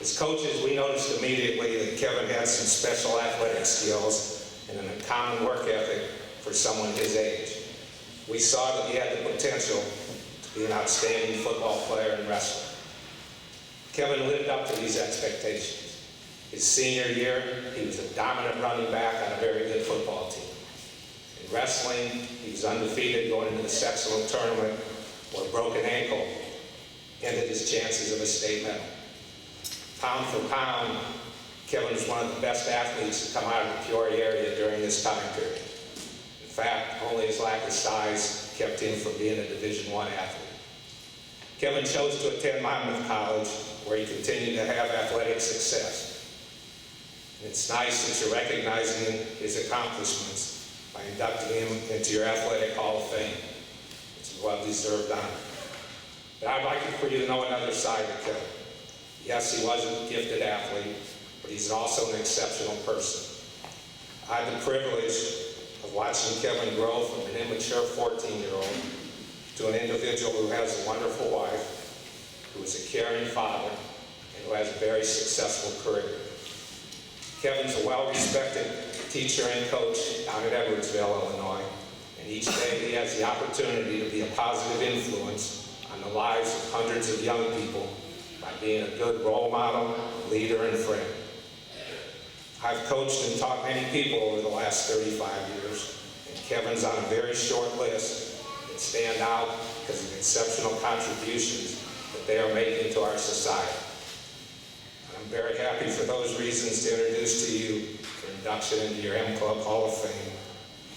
As coaches, we noticed immediately that Kevin had some special athletic skills and an uncommon work ethic for someone his age. We saw that he had the potential to be an outstanding football player and wrestler. Kevin lived up to these expectations. His senior year, he was a dominant running back on a very good football team. In wrestling, he was undefeated going into the sectional tournament where a broken ankle ended his chances of a state medal. Pound for pound, Kevin was one of the best athletes to come out of the Peoria area during this time period. In fact, only his lack of size kept him from being a Division I athlete. Kevin chose to attend Monmouth College, where he continued to have athletic success. And it's nice that you're recognizing his accomplishments by inducting him into your Athletic Hall of Fame. It's a well-deserved honor. But I'd like for you to know another side of Kevin. Yes, he was a gifted athlete, but he's also an exceptional person. I had the privilege of watching Kevin grow from an immature 14-year-old to an individual who has a wonderful wife, who is a caring father, and who has a very successful career. Kevin's a well-respected teacher and coach down at Edwardsville, Illinois, and each day he has the opportunity to be a positive influence on the lives of hundreds of young people by being a good role model, leader, and friend. I've coached and taught many people over the last 35 years, and Kevin's on a very short list that stand out because of exceptional contributions that they are making to our society. And I'm very happy for those reasons to introduce to you for induction into your M Club Hall of Fame,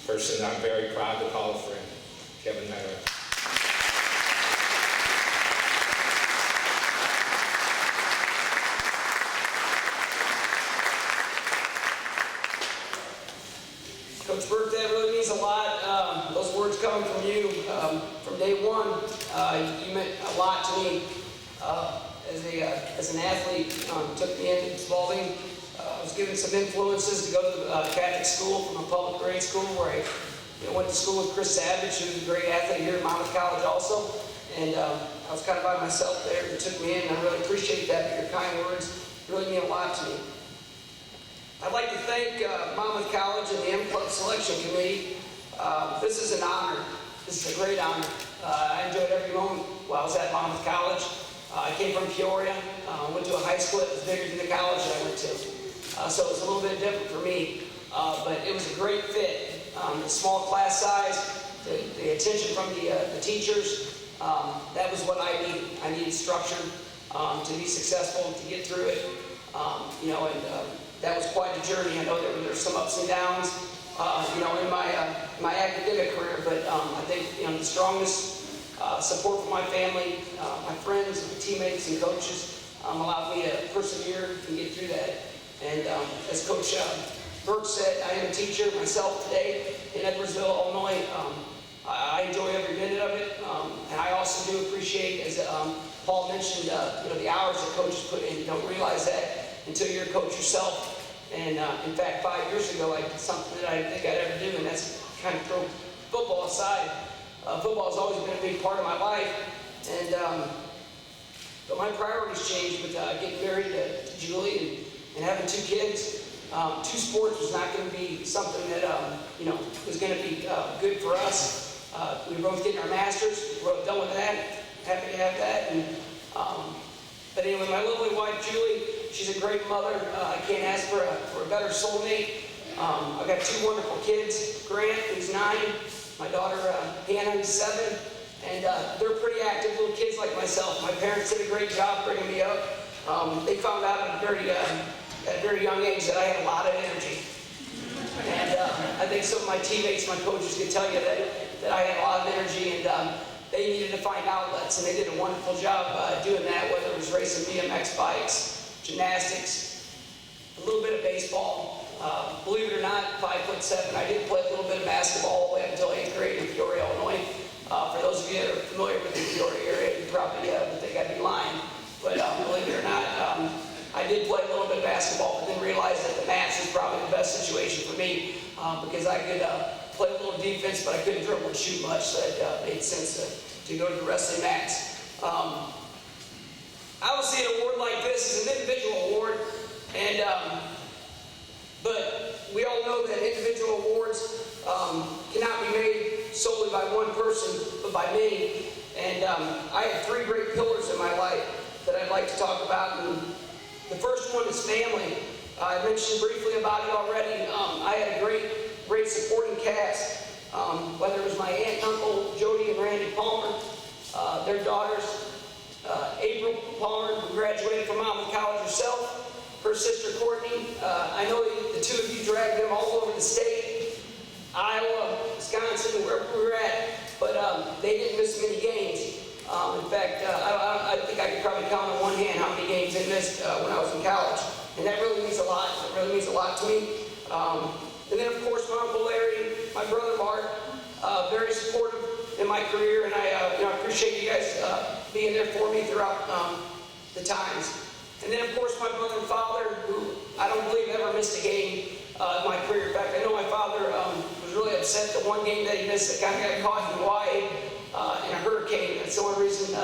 a person I'm very proud to call a friend, Kevin Meyer. Coach Burke, that really means a lot. Those words coming from you from day one, you meant a lot to me as an athlete. Took me into Spalding. I was given some influences to go to the Catholic school from a public grade school where I went to school with Chris Savage, who was a great athlete here at Monmouth College also. And I was kind of by myself there. You took me in, and I really appreciate that. Your kind words really mean a lot to me. I'd like to thank Monmouth College and the M Club Selection Committee. This is an honor. This is a great honor. I enjoyed every moment while I was at Monmouth College. I came from Peoria, went to a high school that was bigger than the college that I went to. So it was a little bit different for me, but it was a great fit. The small class size, the attention from the teachers, that was what I needed. I needed structure to be successful, to get through it, that was quite a journey. I know there were some ups and downs, in my academic career, but I think the strongest support from my family, my friends, my teammates, and coaches allowed me to persevere and get through that. And as Coach Burke said, I am a teacher myself today in Edwardsville, Illinois. I enjoy every minute of it, and I also do appreciate, as Paul mentioned, the hours that coaches put in. You don't realize that until you're a coach yourself. And in fact, 5 years ago, I did something that I didn't think I'd ever do, and that's kind of throw football aside. Football has always been a big part of my life, and but my priorities changed with getting married to Julie and having 2 kids. 2 sports was not going to be something that was going to be good for us. We were both getting our masters. We're both done with that. Happy to have that. And but anyway, my lovely wife Julie, she's a great mother. I can't ask for a better soulmate. I've got 2 wonderful kids. Grant, who's 9. My daughter Hannah, who's 7. And they're pretty active little kids like myself. My parents did a great job bringing me up. They found out at a very young age that I had a lot of energy. And I think some of my teammates, my coaches could tell you that I had a lot of energy, and they needed to find outlets, and they did a wonderful job doing that, whether it was racing BMX bikes, gymnastics, a little bit of baseball. Believe it or not, 5'7", I did play a little bit of basketball all the way up until 8th grade in Peoria, Illinois. For those of you that are familiar with the Peoria area, you probably would think I'd be lying. But believe it or not, I did play a little bit of basketball, but then realized that the mats is probably the best situation for me because I could play a little defense, but I couldn't dribble and shoot much, so it made sense to go to the wrestling mats. Obviously, an award like this is an individual award, and but we all know that individual awards cannot be made solely by one person, but by many. And I have three great pillars in my life that I'd like to talk about. And the first one is family. I mentioned briefly about it already. I had a great supporting cast, whether it was my aunt and uncle, Jody and Randy Palmer, their daughters, April Palmer, who graduated from Monmouth College herself, her sister Courtney. I know the two of you dragged them all over the state, Iowa, Wisconsin, wherever we were at, but they didn't miss many games. In fact, I think I could probably count on one hand how many games they missed when I was in college. And that really means a lot. It really means a lot to me. And then, of course, my Uncle Larry, my brother Mark, very supportive in my career, and I appreciate you guys being there for me throughout the times. And then, of course, my mother and father, who I don't believe ever missed a game in my career. In fact, I know my father was really upset the one game that he missed that kind of got caught in Hawaii in a hurricane. That's the only reason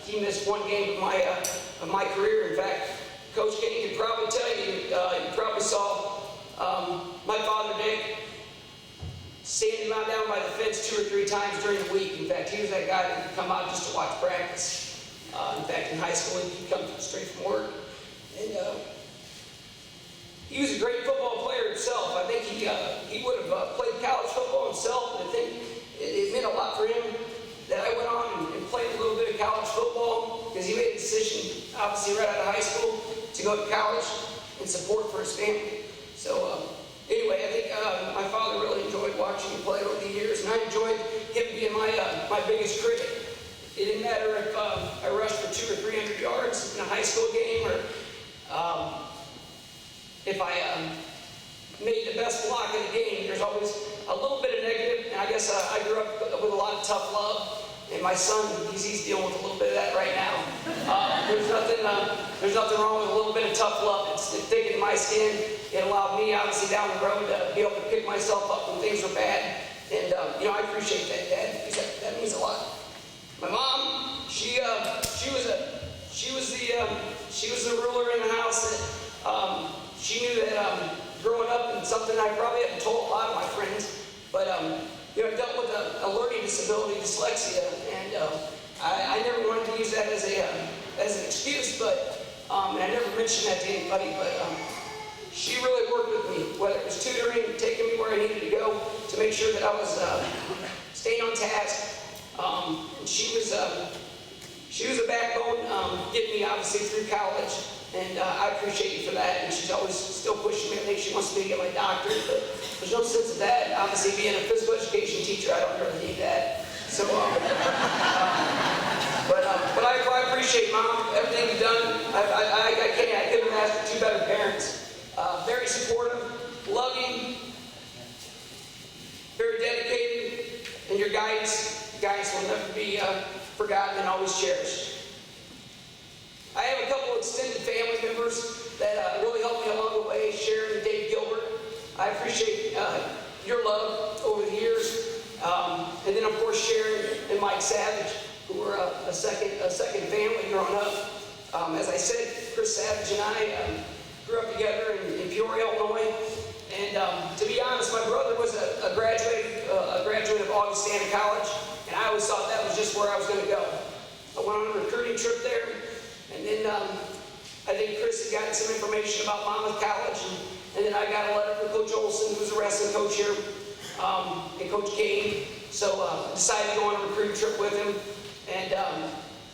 he missed one game of my career. In fact, Coach Kenny could probably tell you, you probably saw my father, Dick, standing out down by the fence 2 or 3 times during the week. In fact, he was that guy that would come out just to watch practice. In fact, in high school, he'd come straight from work. And he was a great football player himself. I think he would have played college football himself, and I think it meant a lot for him that I went on and played a little bit of college football, because he made a decision, obviously right out of high school, to go to college and support for his family. So anyway, I think my father really enjoyed watching me play over the years, and I enjoyed him being my biggest critic. It didn't matter if I rushed for 200 or 300 yards in a high school game, or if I made the best block of the game. There's always a little bit of negative, and I guess I grew up with a lot of tough love. And my son, he's dealing with a little bit of that right now. There's nothing wrong with a little bit of tough love. It's thick in my skin. It allowed me, obviously, down the road to be able to pick myself up when things were bad. And I appreciate that, Dad, because that means a lot. My mom, she was the ruler in the house. That she knew that growing up, and something I probably haven't told a lot of my friends, but I dealt with a learning disability, dyslexia, and I never wanted to use that as an excuse, but and I never mentioned that to anybody, but she really worked with me, whether it was tutoring, taking me where I needed to go to make sure that I was staying on task. And she was a backbone, getting me obviously through college, and I appreciate you for that. And she's always still pushing me. I think she wants me to get my doctorate, but there's no sense of that. Obviously, being a physical education teacher, I don't really need that. So, but I appreciate, Mom, everything you've done. I couldn't ask for 2 better parents. Very supportive, loving, very dedicated, and your guidance will never be forgotten and always cherished. I have a couple of extended family members that really helped me along the way, Sharon and Dave Gilbert. I appreciate your love over the years. And then, of course, Sharon and Mike Savage, who were a second family growing up. As I said, Chris Savage and I grew up together in Peoria, Illinois. And to be honest, my brother was a graduate of Augustana College, and I always thought that was just where I was going to go. I went on a recruiting trip there, and then I think Chris had gotten some information about Monmouth College, and then I got a letter from Coach Olson, who's a wrestling coach here, and Coach Kane. So I decided to go on a recruiting trip with him, and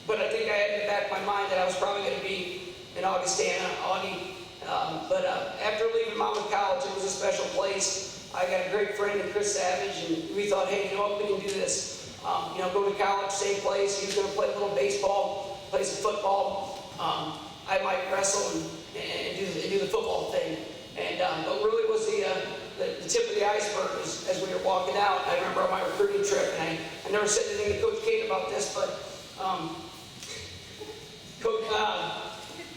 but I think I had in the back of my mind that I was probably going to be in Augustana, Augie. But after leaving Monmouth College, it was a special place. I got a great friend in Chris Savage, and we thought, hey, you know what, we can do this. Go to college, same place. He was going to play a little baseball, play some football. I might wrestle and do the football thing. And but really was the tip of the iceberg as we were walking out. I remember on my recruiting trip, and I never said anything to Coach Kane about this, but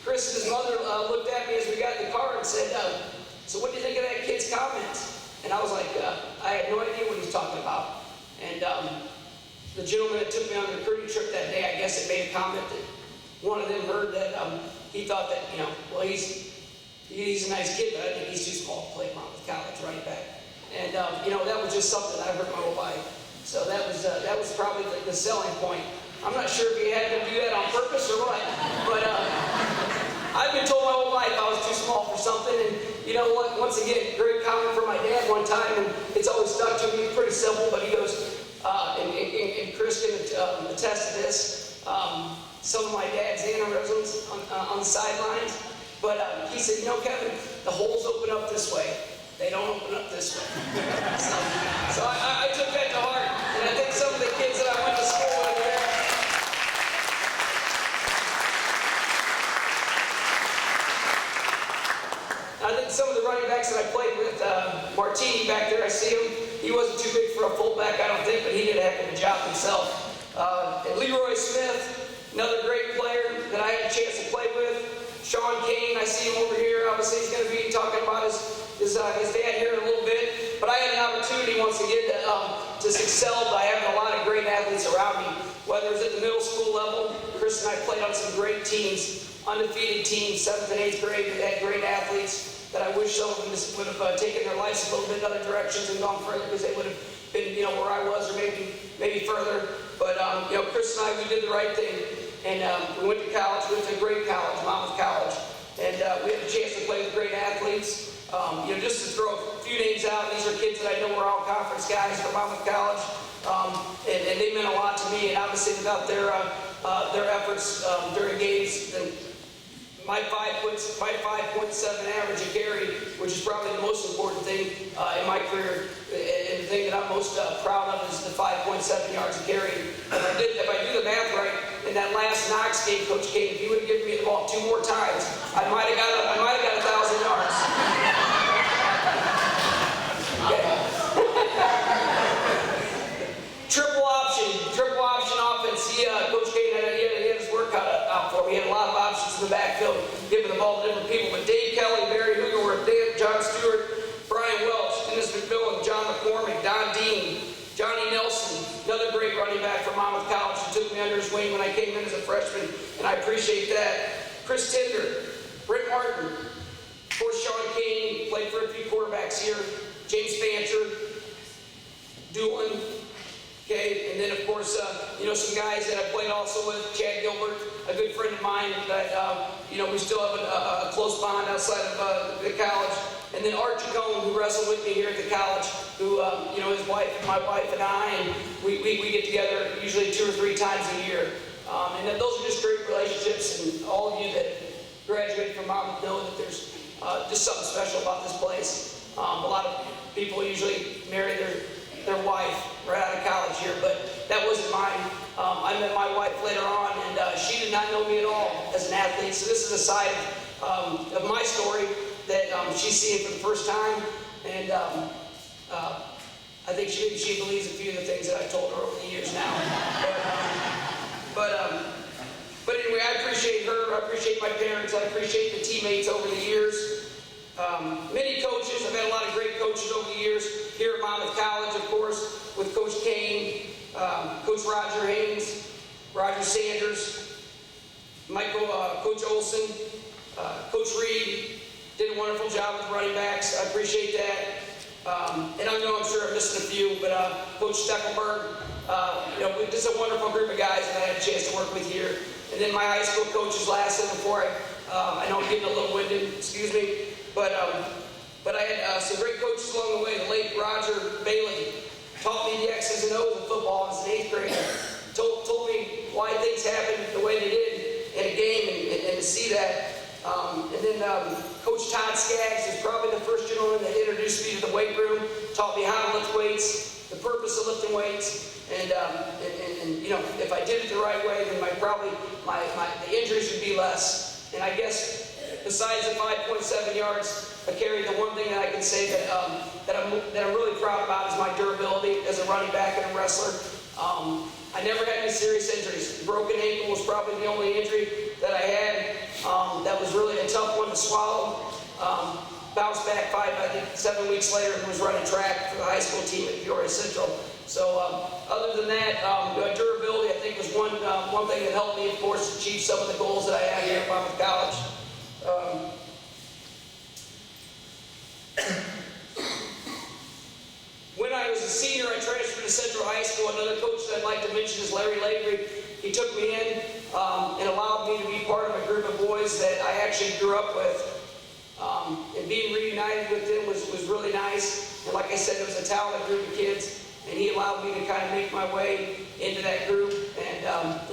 Chris and his mother looked at me as we got in the car and said, so what do you think of that kid's comments? And I was like, I had no idea what he was talking about. And the gentleman that took me on the recruiting trip that day, I guess guess it made a comment that one of them heard that he thought that, well, he's a nice kid, but I think he's too small to play at Monmouth College running back. And, that was just something that I heard my whole life. So that was probably the selling point. I'm not sure if he had to do that on purpose or what, but I've been told my whole life I was too small for something, and you know what, once again, great comment from my dad one time, and it's always stuck to me. It's pretty simple, but he goes, and Chris can attest to this, some of my dad's aneurysms on the sidelines, but he said, Kevin, the holes open up this way. They don't open up this way. So I took that to heart, and I think some of the kids that I went to school with there, I think some of the running backs that I played with, Martini back there, I see him. He wasn't too big for a fullback, I don't think, but he did a heck of a job himself. And Leroy Smith, another great player that I had a chance to play with. Sean Kane, I see him over here. Obviously, he's going to be talking about his dad here in a little bit. But I had an opportunity once again to excel by having a lot of great athletes around me. Whether it was at the middle school level, Chris and I played on some great teams, undefeated teams, 7th and 8th grade, that had great athletes that I wish some of them would have taken their lives a little bit in other directions and gone further, because they would have been, where I was, or maybe further. But Chris and I, we did the right thing, and we went to college. We went to a great college, Monmouth College, and we had a chance to play with great athletes. Just to throw a few names out, these are kids that I know were all conference guys from Monmouth College, and they meant a lot to me. And obviously, without their efforts during games, then my 5.7 average a carry, which is probably the most important thing in my career, and the thing that I'm most proud of is the 5.7 yards a carry. If I do the math right, in that last Knox game, Coach Kane, if he would have given me the ball 2 more times, I might have got 1,000 yards. Triple option offense. Coach Kane had his work cut out for me. He had a lot of options in the backfield, giving the ball to different people. But Dave Kelly, Barry Hugerworth, John Stewart, Brian Welch, Dennis McMillan, John McCormick, Don Dean, Johnny Nelson, another great running back from Monmouth College, who took me under his wing when I came in as a freshman, and I appreciate that. Chris Tinder, Rick Martin, of course Sean Kane, played for a few quarterbacks here, James Fancher, Doolin. Okay, and then of course, some guys that I played also with, Chad Gilbert, a good friend of mine that, we still have a close bond outside of the college. And then Art Chacon, who wrestled with me here at the college, who, his wife, my wife and I, and we get together usually 2 or 3 times a year. And then those are just great relationships, and all of you that graduated from Monmouth know that there's just something special about this place. A lot of people usually marry their wife right out of college here, but that wasn't mine. I met my wife later on, and she did not know me at all as an athlete, so this is a side of my story that she's seeing for the first time, and I think she believes a few of the things that I've told her over the years now. But anyway, I appreciate her, I appreciate my parents, I appreciate the teammates over the years. Many coaches, I've had a lot of great coaches over the years, here at Monmouth College, of course, with Coach Kane, Coach Roger Haynes, Roger Sanders, Coach Olson, Coach Reed, did a wonderful job with running backs. I appreciate that. And I know I'm sure I'm missing a few, but Coach Steckelberg, just a wonderful group of guys that I had a chance to work with here. And then my high school coaches last, and before I know I'm getting a little winded, excuse me, but I had some great coaches along the way. The late Roger Bailey taught me the X's and O's of football as an 8th grader. Told me why things happened the way they did in a game, and to see that. And then Coach Todd Skaggs is probably the first gentleman that introduced me to the weight room, taught me how to lift weights, the purpose of lifting weights, and if I did it the right way, then the injuries would be less. And I guess besides the 5.7 yards a carry, the one thing that I can say that I'm really proud about is my durability as a running back and a wrestler. I never had any serious injuries. Broken ankle was probably the only injury that I had. That was really a tough one to swallow. Bounced back 7 weeks later and was running track for the high school team at Peoria Central. So other than that, durability I think was one one thing that helped me, of course, achieve some of the goals that I have here at Monmouth College. When I was a senior, I transferred to Central High School. Another coach that I'd like to mention is Larry Lavery. He took me in and allowed me to be part of a group of boys that I actually grew up with. And being reunited with them was really nice. And like I said, it was a talented group of kids. And he allowed me to kind of make my way into that group. And,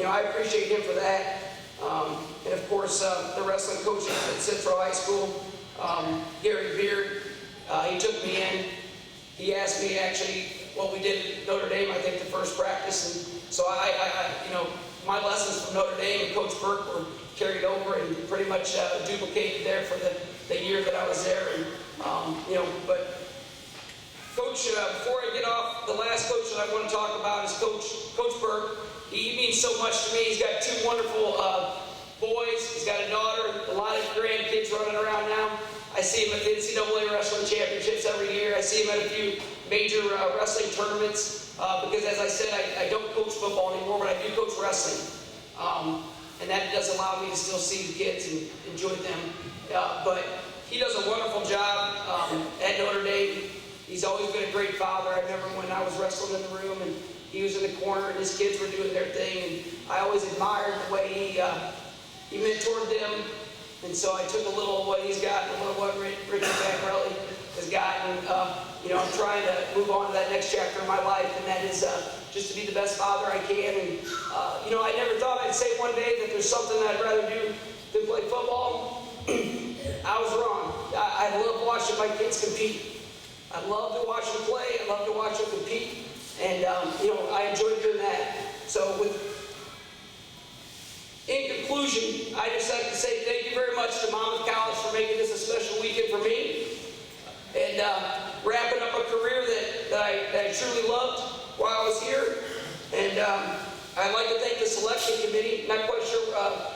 I appreciate him for that. And of course, the wrestling coach at Central High School, Gary Beard, he took me in. He asked me actually what we did at Notre Dame, I think the first practice. And so my lessons from Notre Dame and Coach Burke were carried over and pretty much duplicated there for the year that I was there. And, but Coach, before I get off, the last coach that I want to talk about is Coach Burke. He means so much to me. He's got two wonderful boys. He's got a daughter, a lot of grandkids running around now. I see him at the NCAA Wrestling Championships every year. I see him at a few major wrestling tournaments because, as I said, I don't coach football anymore, but I do coach wrestling. And that does allow me to still see the kids and enjoy them. But he does a wonderful job at Notre Dame. He's always been a great father. I remember when I was wrestling in the room and he was in the corner and his kids were doing their thing, and I always admired the way he mentored them. And so I took a little of what he's got and a little of what Ricky Bacarelli has gotten. I'm trying to move on to that next chapter of my life, and that is just to be the best father I can. And I never thought I'd say one day that there's something I'd rather do than play football. I was wrong. I love watching my kids compete. I love to watch them play. I love to watch them compete. And, I enjoy doing that. So in conclusion, I just like to say thank you very much to Monmouth College for making this a special weekend for me. And wrapping up a career that I truly loved while I was here. And I'd like to thank the selection committee. Not quite sure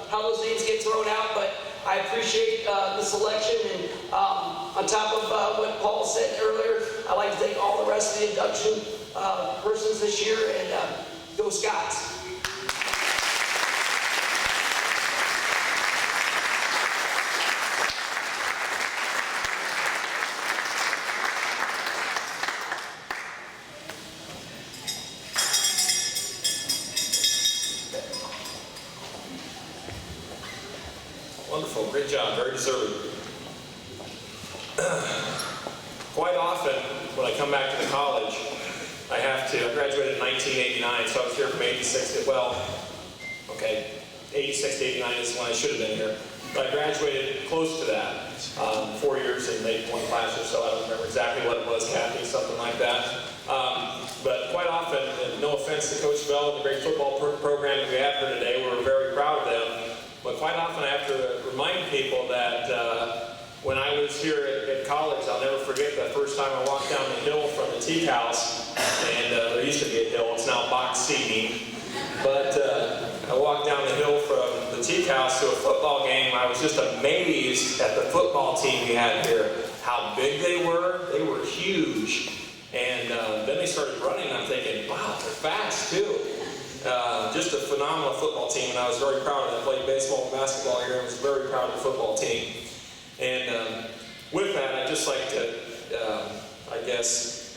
how those names get thrown out, but I appreciate the selection. And on top of what Paul said earlier, I'd like to thank all the rest of the induction persons this year, and go Scots. Wonderful, great job, very deserved. Quite often, when I come back to the college, I graduated in 1989, so I was here from 86 to, 86 to 89 is when I should have been here. But I graduated close to that, 4 years and maybe one class or so. I don't remember exactly what it was, Kathy, something like that. But quite often, and no offense to Coach Bell and the great football program that we have here today, we're very proud of them. But quite often I have to remind people that when I was here at college, I'll never forget the first time I walked down the hill from the teak house, and there used to be a hill, it's now box seating, but I walked down the hill from the teak house to a football game. I was just amazed at the football team we had here, how big they were huge, and then they started running, and I'm thinking, wow, they're fast too. Just a phenomenal football team, and I was very proud of them. I played baseball and basketball here, and was very proud of the football team. And with that, I'd just like to,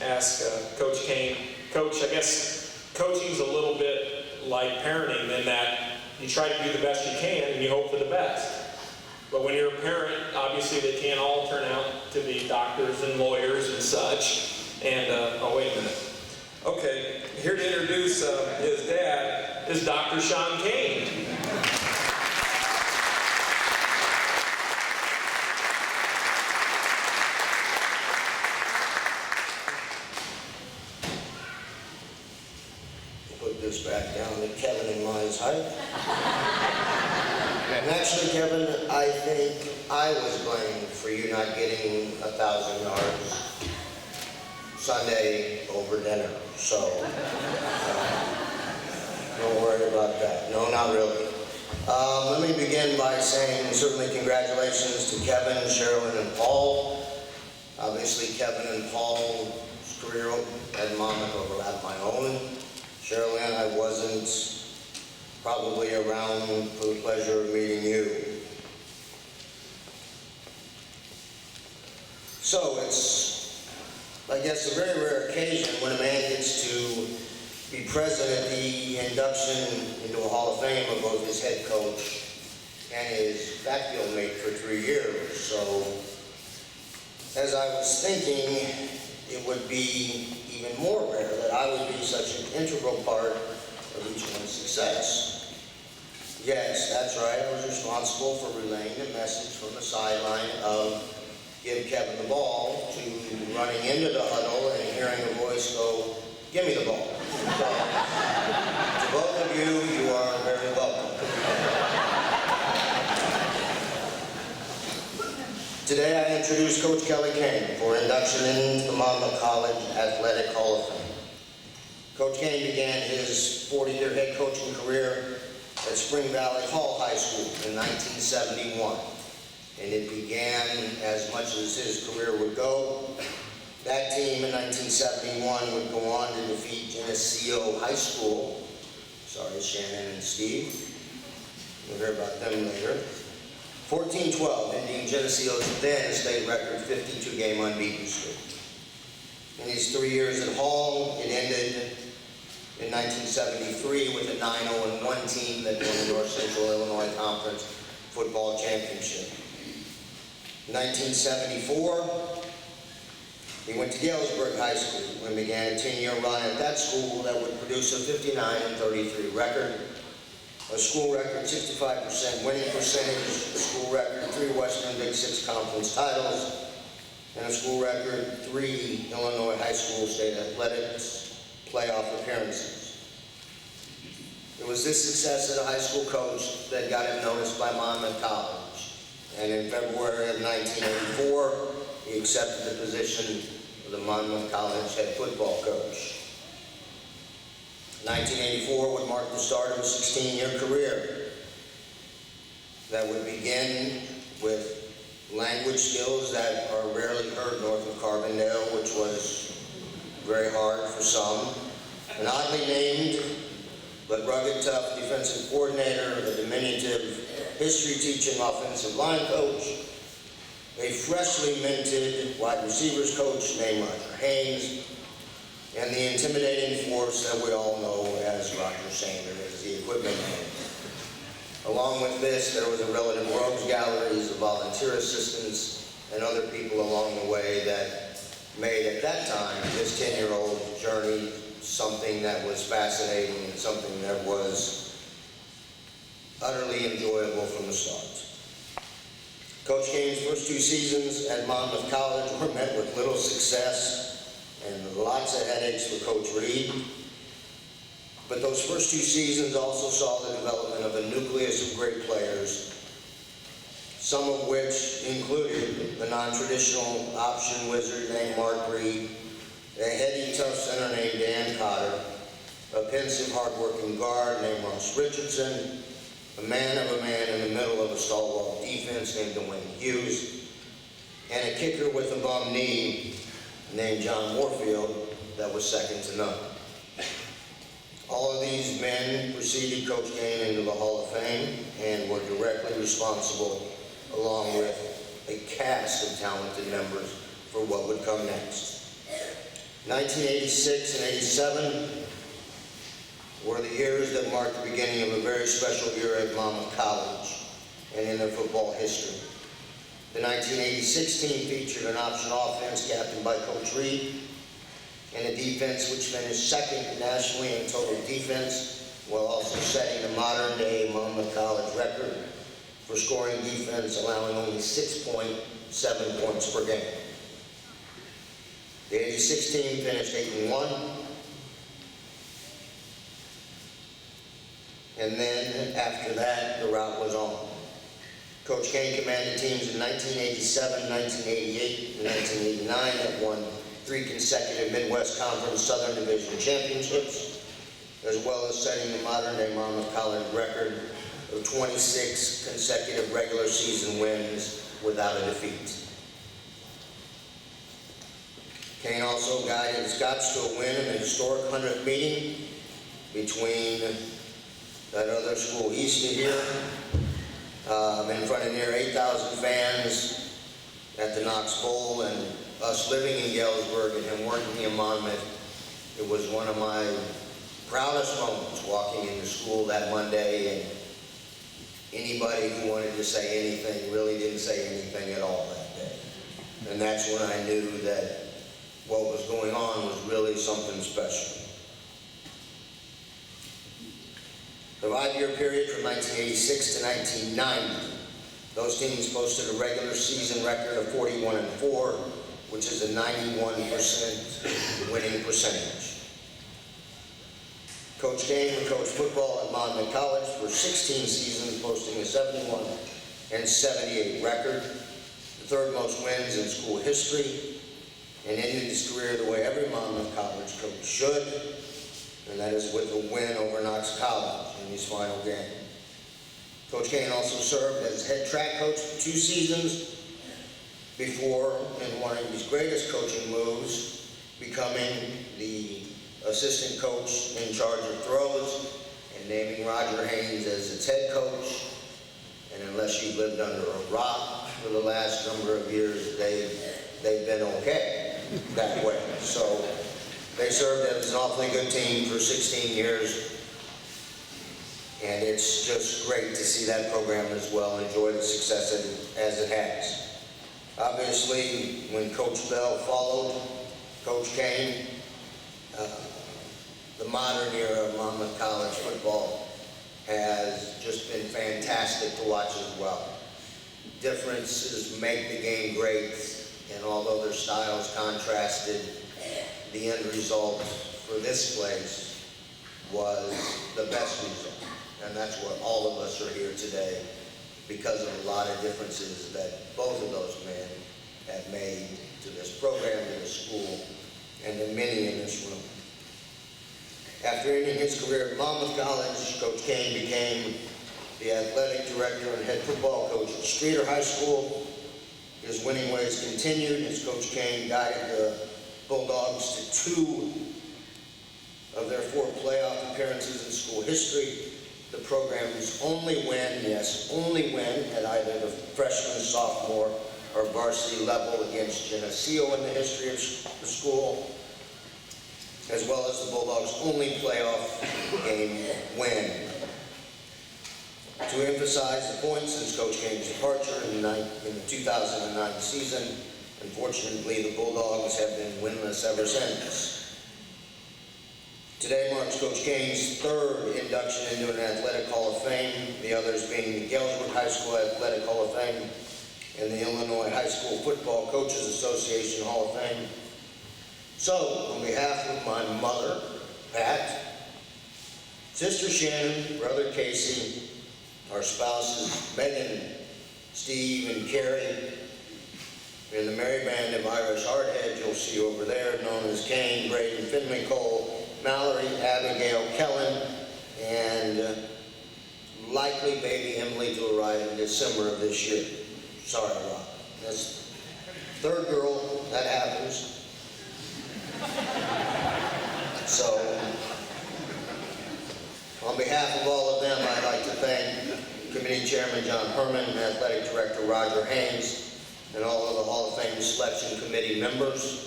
ask Coach Kane. Coach, I guess coaching's a little bit like parenting in that you try to do the best you can and you hope for the best. But when you're a parent, obviously they can't all turn out to be doctors and lawyers and such. And, oh, wait a minute. Okay, here to introduce his dad is Dr. Sean Kane. Put this back down to Kevin and mine's height. And actually, Kevin, I think I was blamed for you not getting 1,000 yards Sunday over dinner. So, don't worry about that. No, not really. Let me begin by saying certainly congratulations to Kevin, Sherilyn, and Paul. Obviously, Kevin and Paul's career at Monmouth overlapped my own. Sherilyn, I wasn't probably around for the pleasure of meeting you. So it's, I guess, a very rare occasion when a man gets to be present at the induction into a Hall of Fame of both his head coach and his backfield mate for 3 years. So as I was thinking, it would be even more rare that I would be such an integral part of each one's success. Yes, that's right, I was responsible for relaying the message from the sideline of give Kevin the ball to running into the huddle and hearing a voice go, give me the ball. So, to both of you, you are very welcome. Today I introduce Coach Kelly Kane for induction into the Monmouth College Athletic Hall of Fame. Coach Kane began his 40-year head coaching career at Spring Valley Hall High School in 1971. And it began as much as his career would go. That team in 1971 would go on to defeat Geneseo High School. Sorry, Shannon and Steve. We'll hear about them later. 14-12, ending Geneseo's then state record 52-game unbeaten streak. In his 3 years at Hall, it ended in 1973 with a 9-0-1 team that won the North Central Illinois Conference Football Championship. In 1974, he went to Galesburg High School and began a 10-year run at that school that would produce a 59-33 record, a school record 65% winning percentage, a school record 3 Western Big Six Conference titles, and a school record 3 Illinois high school state athletics playoff appearances. It was this success as a high school coach that got him noticed by Monmouth College. And in February of 1984, he accepted the position of the Monmouth College head football coach. 1984 would mark the start of a 16-year career that would begin with language skills that are rarely heard north of Carbondale, which was very hard for some. An oddly named but rugged, tough defensive coordinator, a diminutive history-teaching offensive line coach, a freshly minted wide receivers coach named Roger Haynes, and the intimidating force that we all know as Roger Sanders, the equipment man. Along with this, there was a relative rogues galleries of volunteer assistants and other people along the way that made, at that time, this 10-year-old journey something that was fascinating and something that was utterly enjoyable from the start. Coach Kane's first 2 seasons at Monmouth College were met with little success and lots of headaches for Coach Reed. But those first 2 seasons also saw the development of a nucleus of great players, some of which included the non-traditional option wizard named Mark Reed, a heady, tough center named Dan Cotter, a pensive, hard-working guard named Ross Richardson, a man of a man in the middle of a stalwart defense named Dwayne Hughes, and a kicker with a bum knee named John Warfield that was second to none. All of these men preceded Coach Kane into the Hall of Fame and were directly responsible, along with a cast of talented members, for what would come next. 1986 and 87 were the years that marked the beginning of a very special era at Monmouth College and in their football history. The 1986 team featured an option offense captained by Coach Reed and a defense which finished second nationally in total defense, while also setting the modern-day Monmouth College record for scoring defense, allowing only 6.7 points per game. The 86 team finished 8-1. And then, after that, the route was on. Coach Kane commanded teams in 1987, 1988, and 1989 that won 3 consecutive Midwest Conference Southern Division championships, as well as setting the modern-day Monmouth College record of 26 consecutive regular season wins without a defeat. Kane also guided the Scots to a win in the historic 100th meeting between that other school east of here. In front of near 8,000 fans at the Knox Bowl, and us living in Galesburg and him working in Monmouth, it was one of my proudest moments walking into school that Monday, and anybody who wanted to say anything really didn't say anything at all that day. And that's when I knew that what was going on was really something special. The 5-year period from 1986 to 1990, those teams posted a regular season record of 41-4, which is a 91% winning percentage. Coach Kane would coach football at Monmouth College for 16 seasons, posting a 71-78 record, the third most wins in school history, and ended his career the way every Monmouth College coach should, and that is with a win over Knox College in his final game. Coach Kane also served as head track coach for 2 seasons before, in one of his greatest coaching moves, becoming the assistant coach in charge of throws and naming Roger Haynes as its head coach. And unless you lived under a rock for the last number of years, they've been okay that way. So they served as an awfully good team for 16 years. And it's just great to see that program as well enjoy the success as it has. Obviously, when Coach Bell followed Coach Kane, the modern era of Monmouth College football has just been fantastic to watch as well. Differences make the game great, and although their styles contrasted, the end result for this place was the best result. And that's what all of us are here today, because of a lot of differences that both of those men have made to this program, to the school, and to many in this room. After ending his career at Monmouth College, Coach Kane became the athletic director and head football coach at Streeter High School. His winning ways continued as Coach Kane guided the Bulldogs to 2 of their 4 playoff appearances in school history. The program's only win, yes, only win at either the freshman, sophomore, or varsity level against Geneseo in the history of the school, as well as the Bulldogs' only playoff game win. To emphasize the point, since Coach Kane's departure in the 2009 season, unfortunately the Bulldogs have been winless ever since. Today marks Coach Kane's 3rd induction into an Athletic Hall of Fame, the others being the Galesburg High School Athletic Hall of Fame and the Illinois High School Football Coaches Association Hall of Fame. So, on behalf of my mother, Pat, sister Shannon, brother Casey, our spouses Megan, Steve, and Carrie, and the merry band of Irish Hardhead you'll see over there, known as Kane, Braden, Finley Cole, Mallory, Abigail, Kellen, and likely baby Emily to arrive in December of this year. Sorry, Rob. That's 3rd girl, that happens. So, on behalf of all of them, I'd like to thank Committee Chairman John Herman, Athletic Director Roger Haynes, and all of the Hall of Fame Selection Committee members.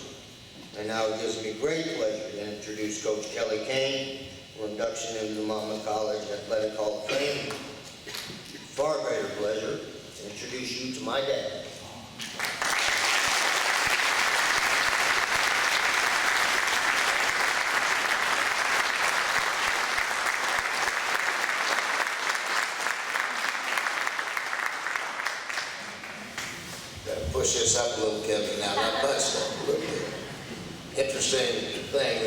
And now it gives me great pleasure to introduce Coach Kelly Kane for induction into the Monmouth College Athletic Hall of Fame. Far greater pleasure to introduce you to my dad. Push this up a little, Kevin. Now, not much, though. A little bit. Interesting thing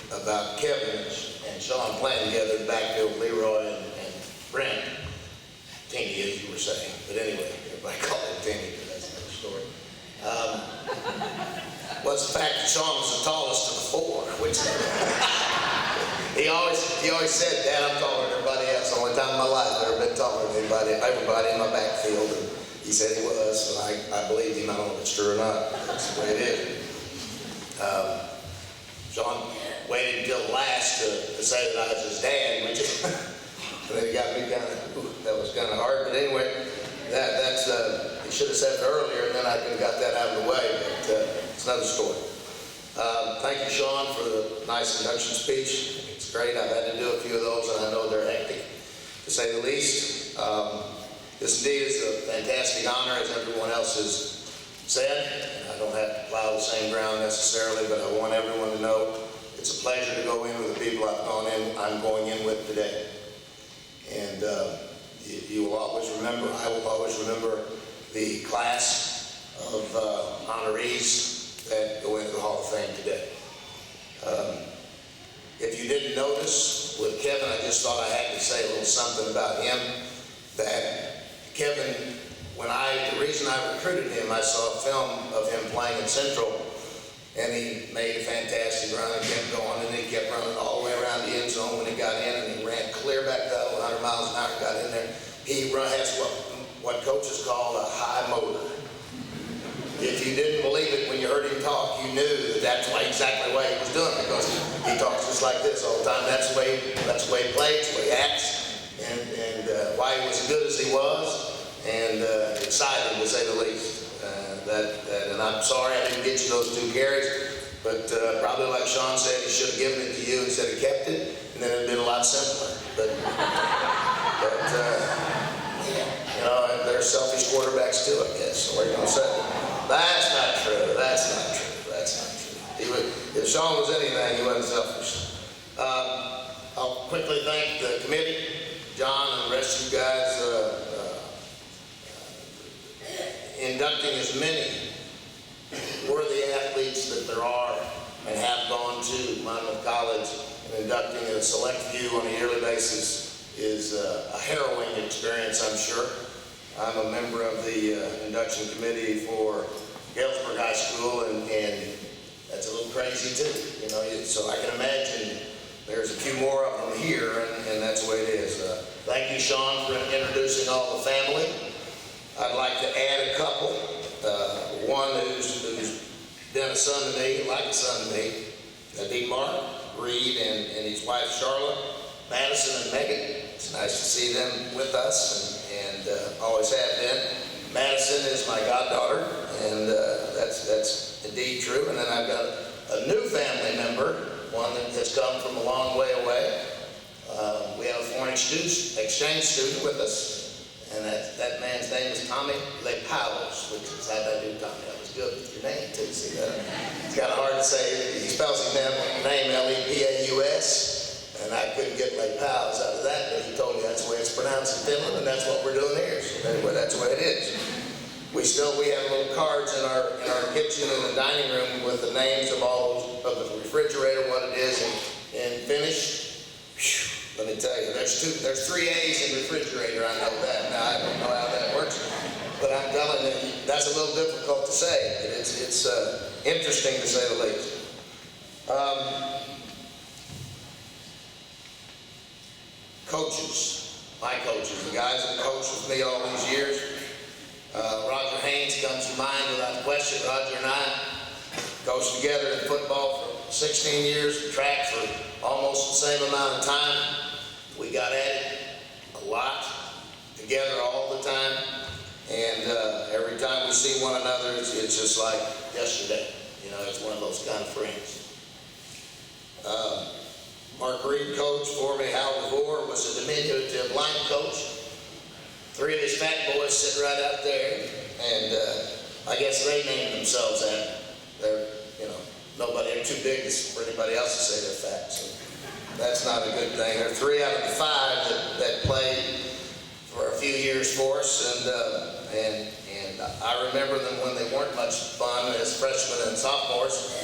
about Kevin and Sean playing together, backfield, Leroy and Brent. Teeny, as you were saying. But anyway, everybody called him Teeny, but that's another story. Was the fact that Sean was the tallest of the 4, which he always said, Dad, I'm taller than everybody else. The only time in my life I've ever been taller than everybody in my backfield. And he said he was, and I believed him. I don't know if it's true or not. That's the way it is. Sean waited until last to say that I was his dad, which And they got me that was kind of hard, but anyway, that's, you should have said it earlier, and then I could have got that out of the way, but it's another story. Thank you, Sean, for the nice induction speech. It's great. I've had to do a few of those, and I know they're hectic, to say the least. This indeed is a fantastic honor, as everyone else has said. I don't have to plow the same ground necessarily, but I want everyone to know it's a pleasure to go in with the people I'm going in with today. And you will always remember, I will always remember the class of honorees that go into the Hall of Fame today. If you didn't notice, with Kevin, I just thought I had to say a little something about him. That Kevin, the reason I recruited him, I saw a film of him playing at Central, and he made a fantastic run and kept going, and he kept running all the way around the end zone when he got in, and he ran clear back to 100 miles an hour, got in there. He has what coaches call a high motor. If you didn't believe it when you heard him talk, you knew that that's exactly the way he was doing it, because he talks just like this all the time. That's the way he plays, the way he acts, and why he was as good as he was, and excited to say the least. And I'm sorry I didn't get you those 2 carries, but probably like Sean said, he should have given it to you instead of kept it, and then it would have been a lot simpler. But you know, there's selfish quarterbacks too, I guess. So what are you going to say? That's not true. That's not true. That's not true. If Sean was anything, he wasn't selfish. I'll quickly thank the committee, John and the rest of you guys, inducting as many worthy athletes that there are and have gone to Monmouth College, and inducting a select few on a yearly basis is a harrowing experience, I'm sure. I'm a member of the induction committee for Galesburg High School, and that's a little crazy too, you know, so I can imagine there's a few more of them here, and that's the way it is. Thank you, Sean, for introducing all the family. I'd like to add a couple. One who's been a son to me, like a son to me, Dean Mark, Reed, and his wife Charlotte, Madison and Megan. It's nice to see them with us, and always have been. Madison is my goddaughter, and that's indeed true. And then I've got a new family member, one that has come from a long way away. We have a foreign exchange student with us. And that man's name is Tommy Lepalos, which is how I do, Tommy. That was good with your name, too. See that? It's kind of hard to say. He spells his name Lepaus, and I couldn't get Lepalos out of that, but he told me that's the way it's pronounced in Finland, and that's what we're doing here. So anyway, that's the way it is. We have little cards in our kitchen and the dining room with the names of all of the refrigerator, what it is in Finnish. Whew. Let me tell you, there's 3 A's in refrigerator, I know that. Now, I don't know how that works, but I'm telling you, that's a little difficult to say. It's interesting to say the least. Coaches, my coaches, the guys that coached with me all these years. Roger Haynes comes to mind without question. Roger and I coached together in football for 16 years, track for almost the same amount of time. We got at it a lot together all the time, and every time we see one another, it's just like yesterday. You know, it's one of those kind of friends. Mark Reed coached for me. Hal DeVore was a diminutive line coach. 3 of his fat boys sitting right out there, and I guess they named themselves that. They're, you know, they're too big for anybody else to say they're fat. So that's not a good thing. There are 3 out of the 5 that played for a few years for us, and I remember them when they weren't much fun as freshmen and sophomores.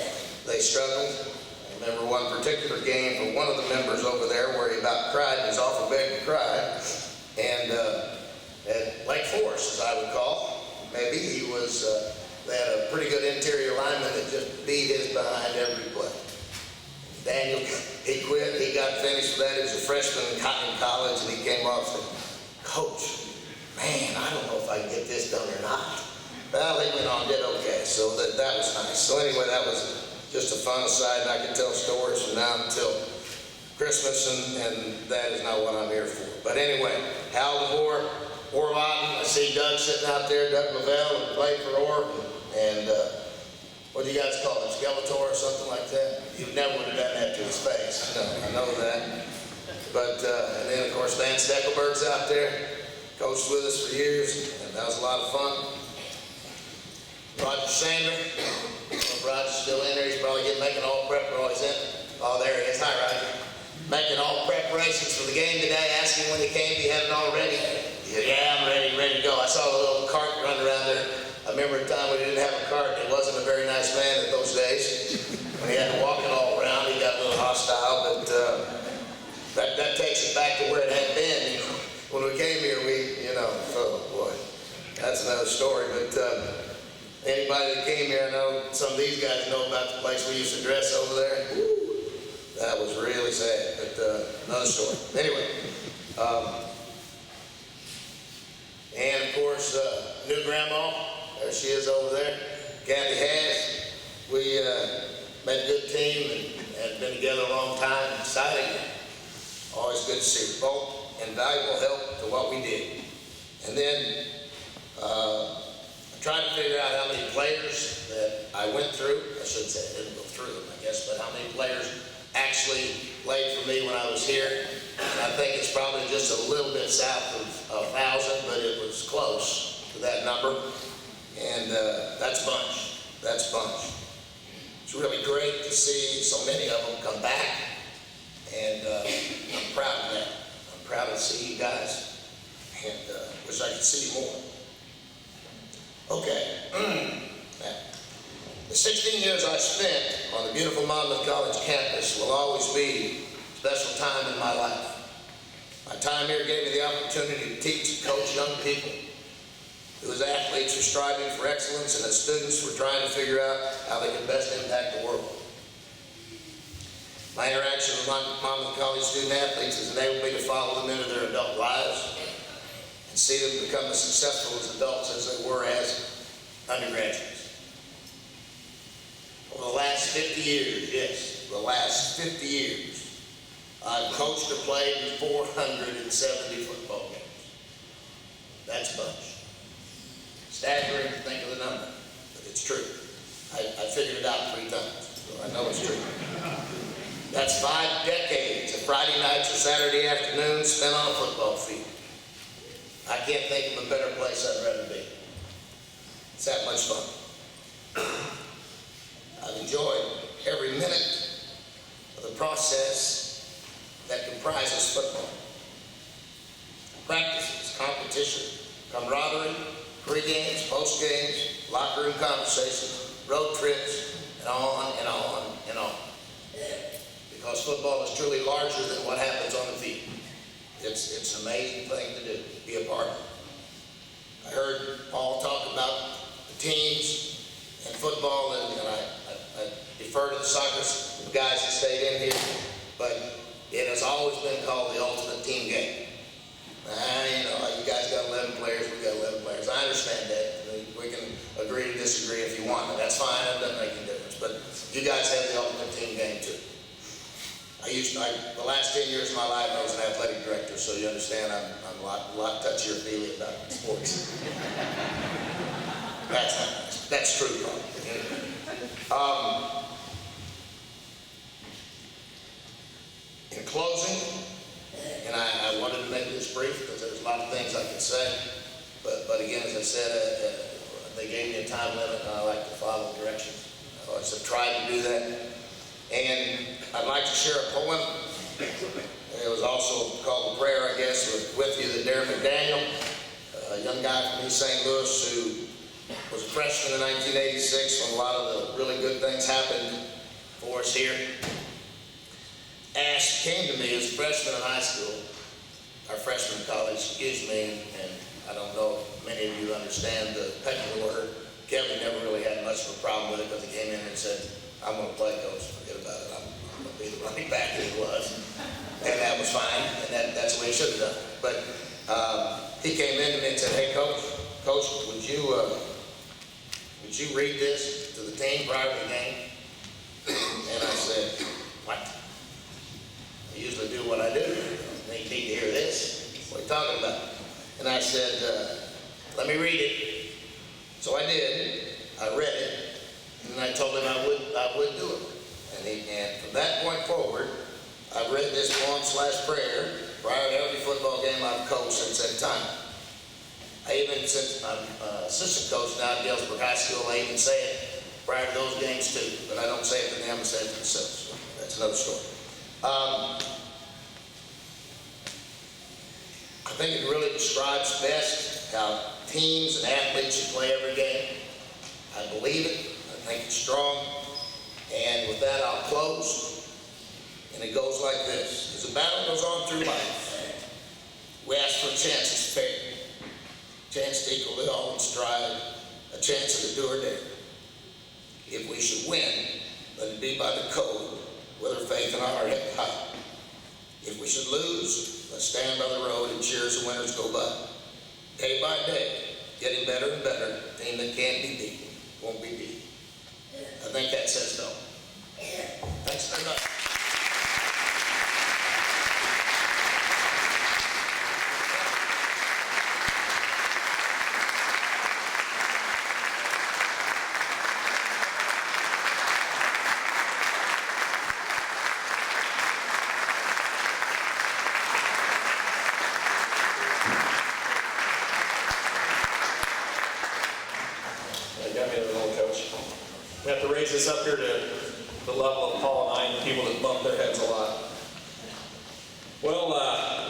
They struggled. I remember one particular game for one of the members over there where he about cried. He was awful big to cry, and at Lake Forest, as I would call, maybe they had a pretty good interior lineman that just beat his behind every play. Daniel, he quit. He got finished with that. He was a freshman in college, and he came off and said, "Coach, man, I don't know if I can get this done or not." Well, he went on and did okay, so that was nice. So anyway, that was just a fun aside, and I could tell stories from now until Christmas, and that is not what I'm here for. But anyway, Hal DeVore, Orr Lawton, I see Doug sitting out there, Doug Lavelle, who played for Orr, and what do you guys call him, Skeletor or something like that? You never would have done that to his face. No, I know that. But, and then of course Dan Steckelberg's out there, coached with us for years, and that was a lot of fun. Roger Sander, if Roger's still in there, he's probably making all prep, or always in. Oh, there he is. Hi, Roger. Making all preparations for the game today, asking when he came, if he had it all ready. Yeah, I'm ready to go. I saw the little cart running around there. I remember a time when he didn't have a cart. He wasn't a very nice man in those days. When he had to walk it all around, he got a little hostile, but that takes it back to where it had been. You know, when we came here, oh boy, that's another story. But anybody that came here, I know some of these guys know about the place we used to dress over there. Woo, that was really sad, but another story. Anyway, and of course, new grandma, there she is over there, Kathy Haas. We made a good team and been together a long time. Exciting. Always good to see her. Both invaluable help to what we did. And then I tried to figure out how many players that I went through. I shouldn't say I didn't go through them, I guess, but how many players actually played for me when I was here. And I think it's probably just a little bit south of 1,000, but it was close to that number. And that's a bunch. That's a bunch. It's really great to see so many of them come back. And I'm proud of that. I'm proud to see you guys. And wish I could see you more. Okay. The 16 years I spent on the beautiful Monmouth College campus will always be a special time in my life. My time here gave me the opportunity to teach and coach young people who as athletes were striving for excellence and as students were trying to figure out how they could best impact the world. My interaction with Monmouth College student athletes has enabled me to follow them into their adult lives and see them become as successful as adults as they were as undergraduates. Over the last 50 years, yes, the last 50 years, I've coached or played in 470 football games. That's a bunch. Staggering to think of the number, but it's true. I figured it out 3 times, so I know it's true. That's 5 decades of Friday nights or Saturday afternoons spent on a football field. I can't think of a better place I'd rather be. It's that much fun. I've enjoyed every minute of the process that comprises football. Practices, competition, camaraderie, pre-games, post-games, locker room conversations, road trips, and on and on and on. Because football is truly larger than what happens on the field. It's an amazing thing to do, be a part of it. I heard Paul talk about the teams and football, and I defer to the soccer guys that stayed in here, but it has always been called the ultimate team game. You guys got 11 players, we got 11 players. I understand that. We can agree to disagree if you want, and that's fine, it doesn't make any difference. But you guys have the ultimate team game too. The last 10 years of my life, I was an athletic director, so you understand I'm a lot touchier-feely about sports. That's not nice. That's true, probably. In closing, and I wanted to make this brief because there's a lot of things I could say, but again, as I said, they gave me a time limit, and I like to follow directions. I always have tried to do that. And I'd like to share a poem. It was also called The Prayer, I guess, with you, that Darren McDaniel, a young guy from East St. Louis who was a freshman in 1986 when a lot of the really good things happened for us here, came to me as a freshman in high school, our freshman in college, excuse me, and I don't know if many of you understand the pecking order. Kevin never really had much of a problem with it because he came in and said, I'm going to play, coach, forget about it, I'm going to be the running back that he was. And that was fine, and that's the way he should have done it. But he came in to me and said, hey, coach, would you read this to the team prior to the game? And I said, what? I used usually do what I do. They need to hear this. What are you talking about? And I said, let me read it. So I did. I read it. And I told him I would do it. And from that point forward, I've read this poem/prayer prior to every football game I've coached since that time. Since I'm assistant coach now at Galesburg High School, I even say it prior to those games too. But I don't say it to them, I say it to myself. So that's another story. I think it really describes best how teams and athletes should play every game. I believe it. I think it's strong. And with that, I'll close. And it goes like this. As the battle goes on through life, we ask for chances fair. A chance to equal the all and strive. A chance to do or dare. If we should win, let it be by the code, with our faith and honor head high. If we should lose, let's stand by the road and cheer as the winners go by. Day by day, getting better and better. Team that can't be beat won't be beat. I think that says it all. Thanks very much. You got me there, little coach. We have to raise this up here to the level of Paul and I, people that bump their heads a lot. Well,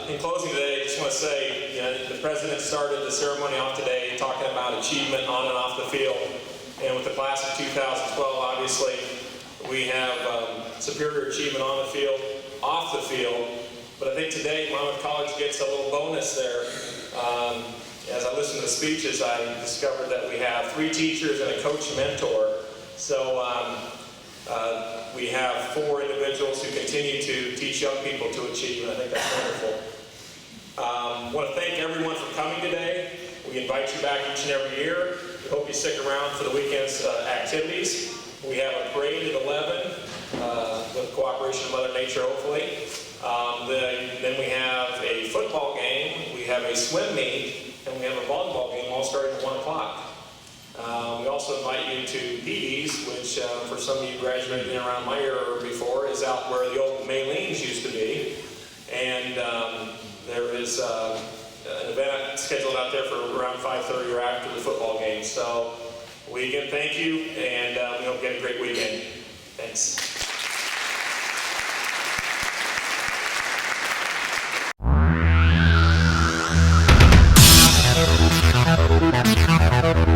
in closing today, I just want to say, the president started the ceremony off today talking about achievement on and off the field. And with the class of 2012, obviously, we have superior achievement on the field, off the field. But I think today, Monmouth College gets a little bonus there. As I listened to the speeches, I discovered that we have 3 teachers and a coach mentor. So we have 4 individuals who continue to teach young people to achieve, and I think that's wonderful. I want to thank everyone for coming today. We invite you back each and every year. We hope you stick around for the weekend's activities. We have a parade at 11 with cooperation of Mother Nature, hopefully. Then we have a football game, we have a swim meet, and we have a volleyball game all starting at 1 o'clock. We also invite you to PD's, which for some of you graduated around my era or before, is out where the old Maylene's used to be. And there is an event scheduled out there for around 5:30 or after the football game. So we again thank you, and we hope you have a great weekend. Thanks. Thank you.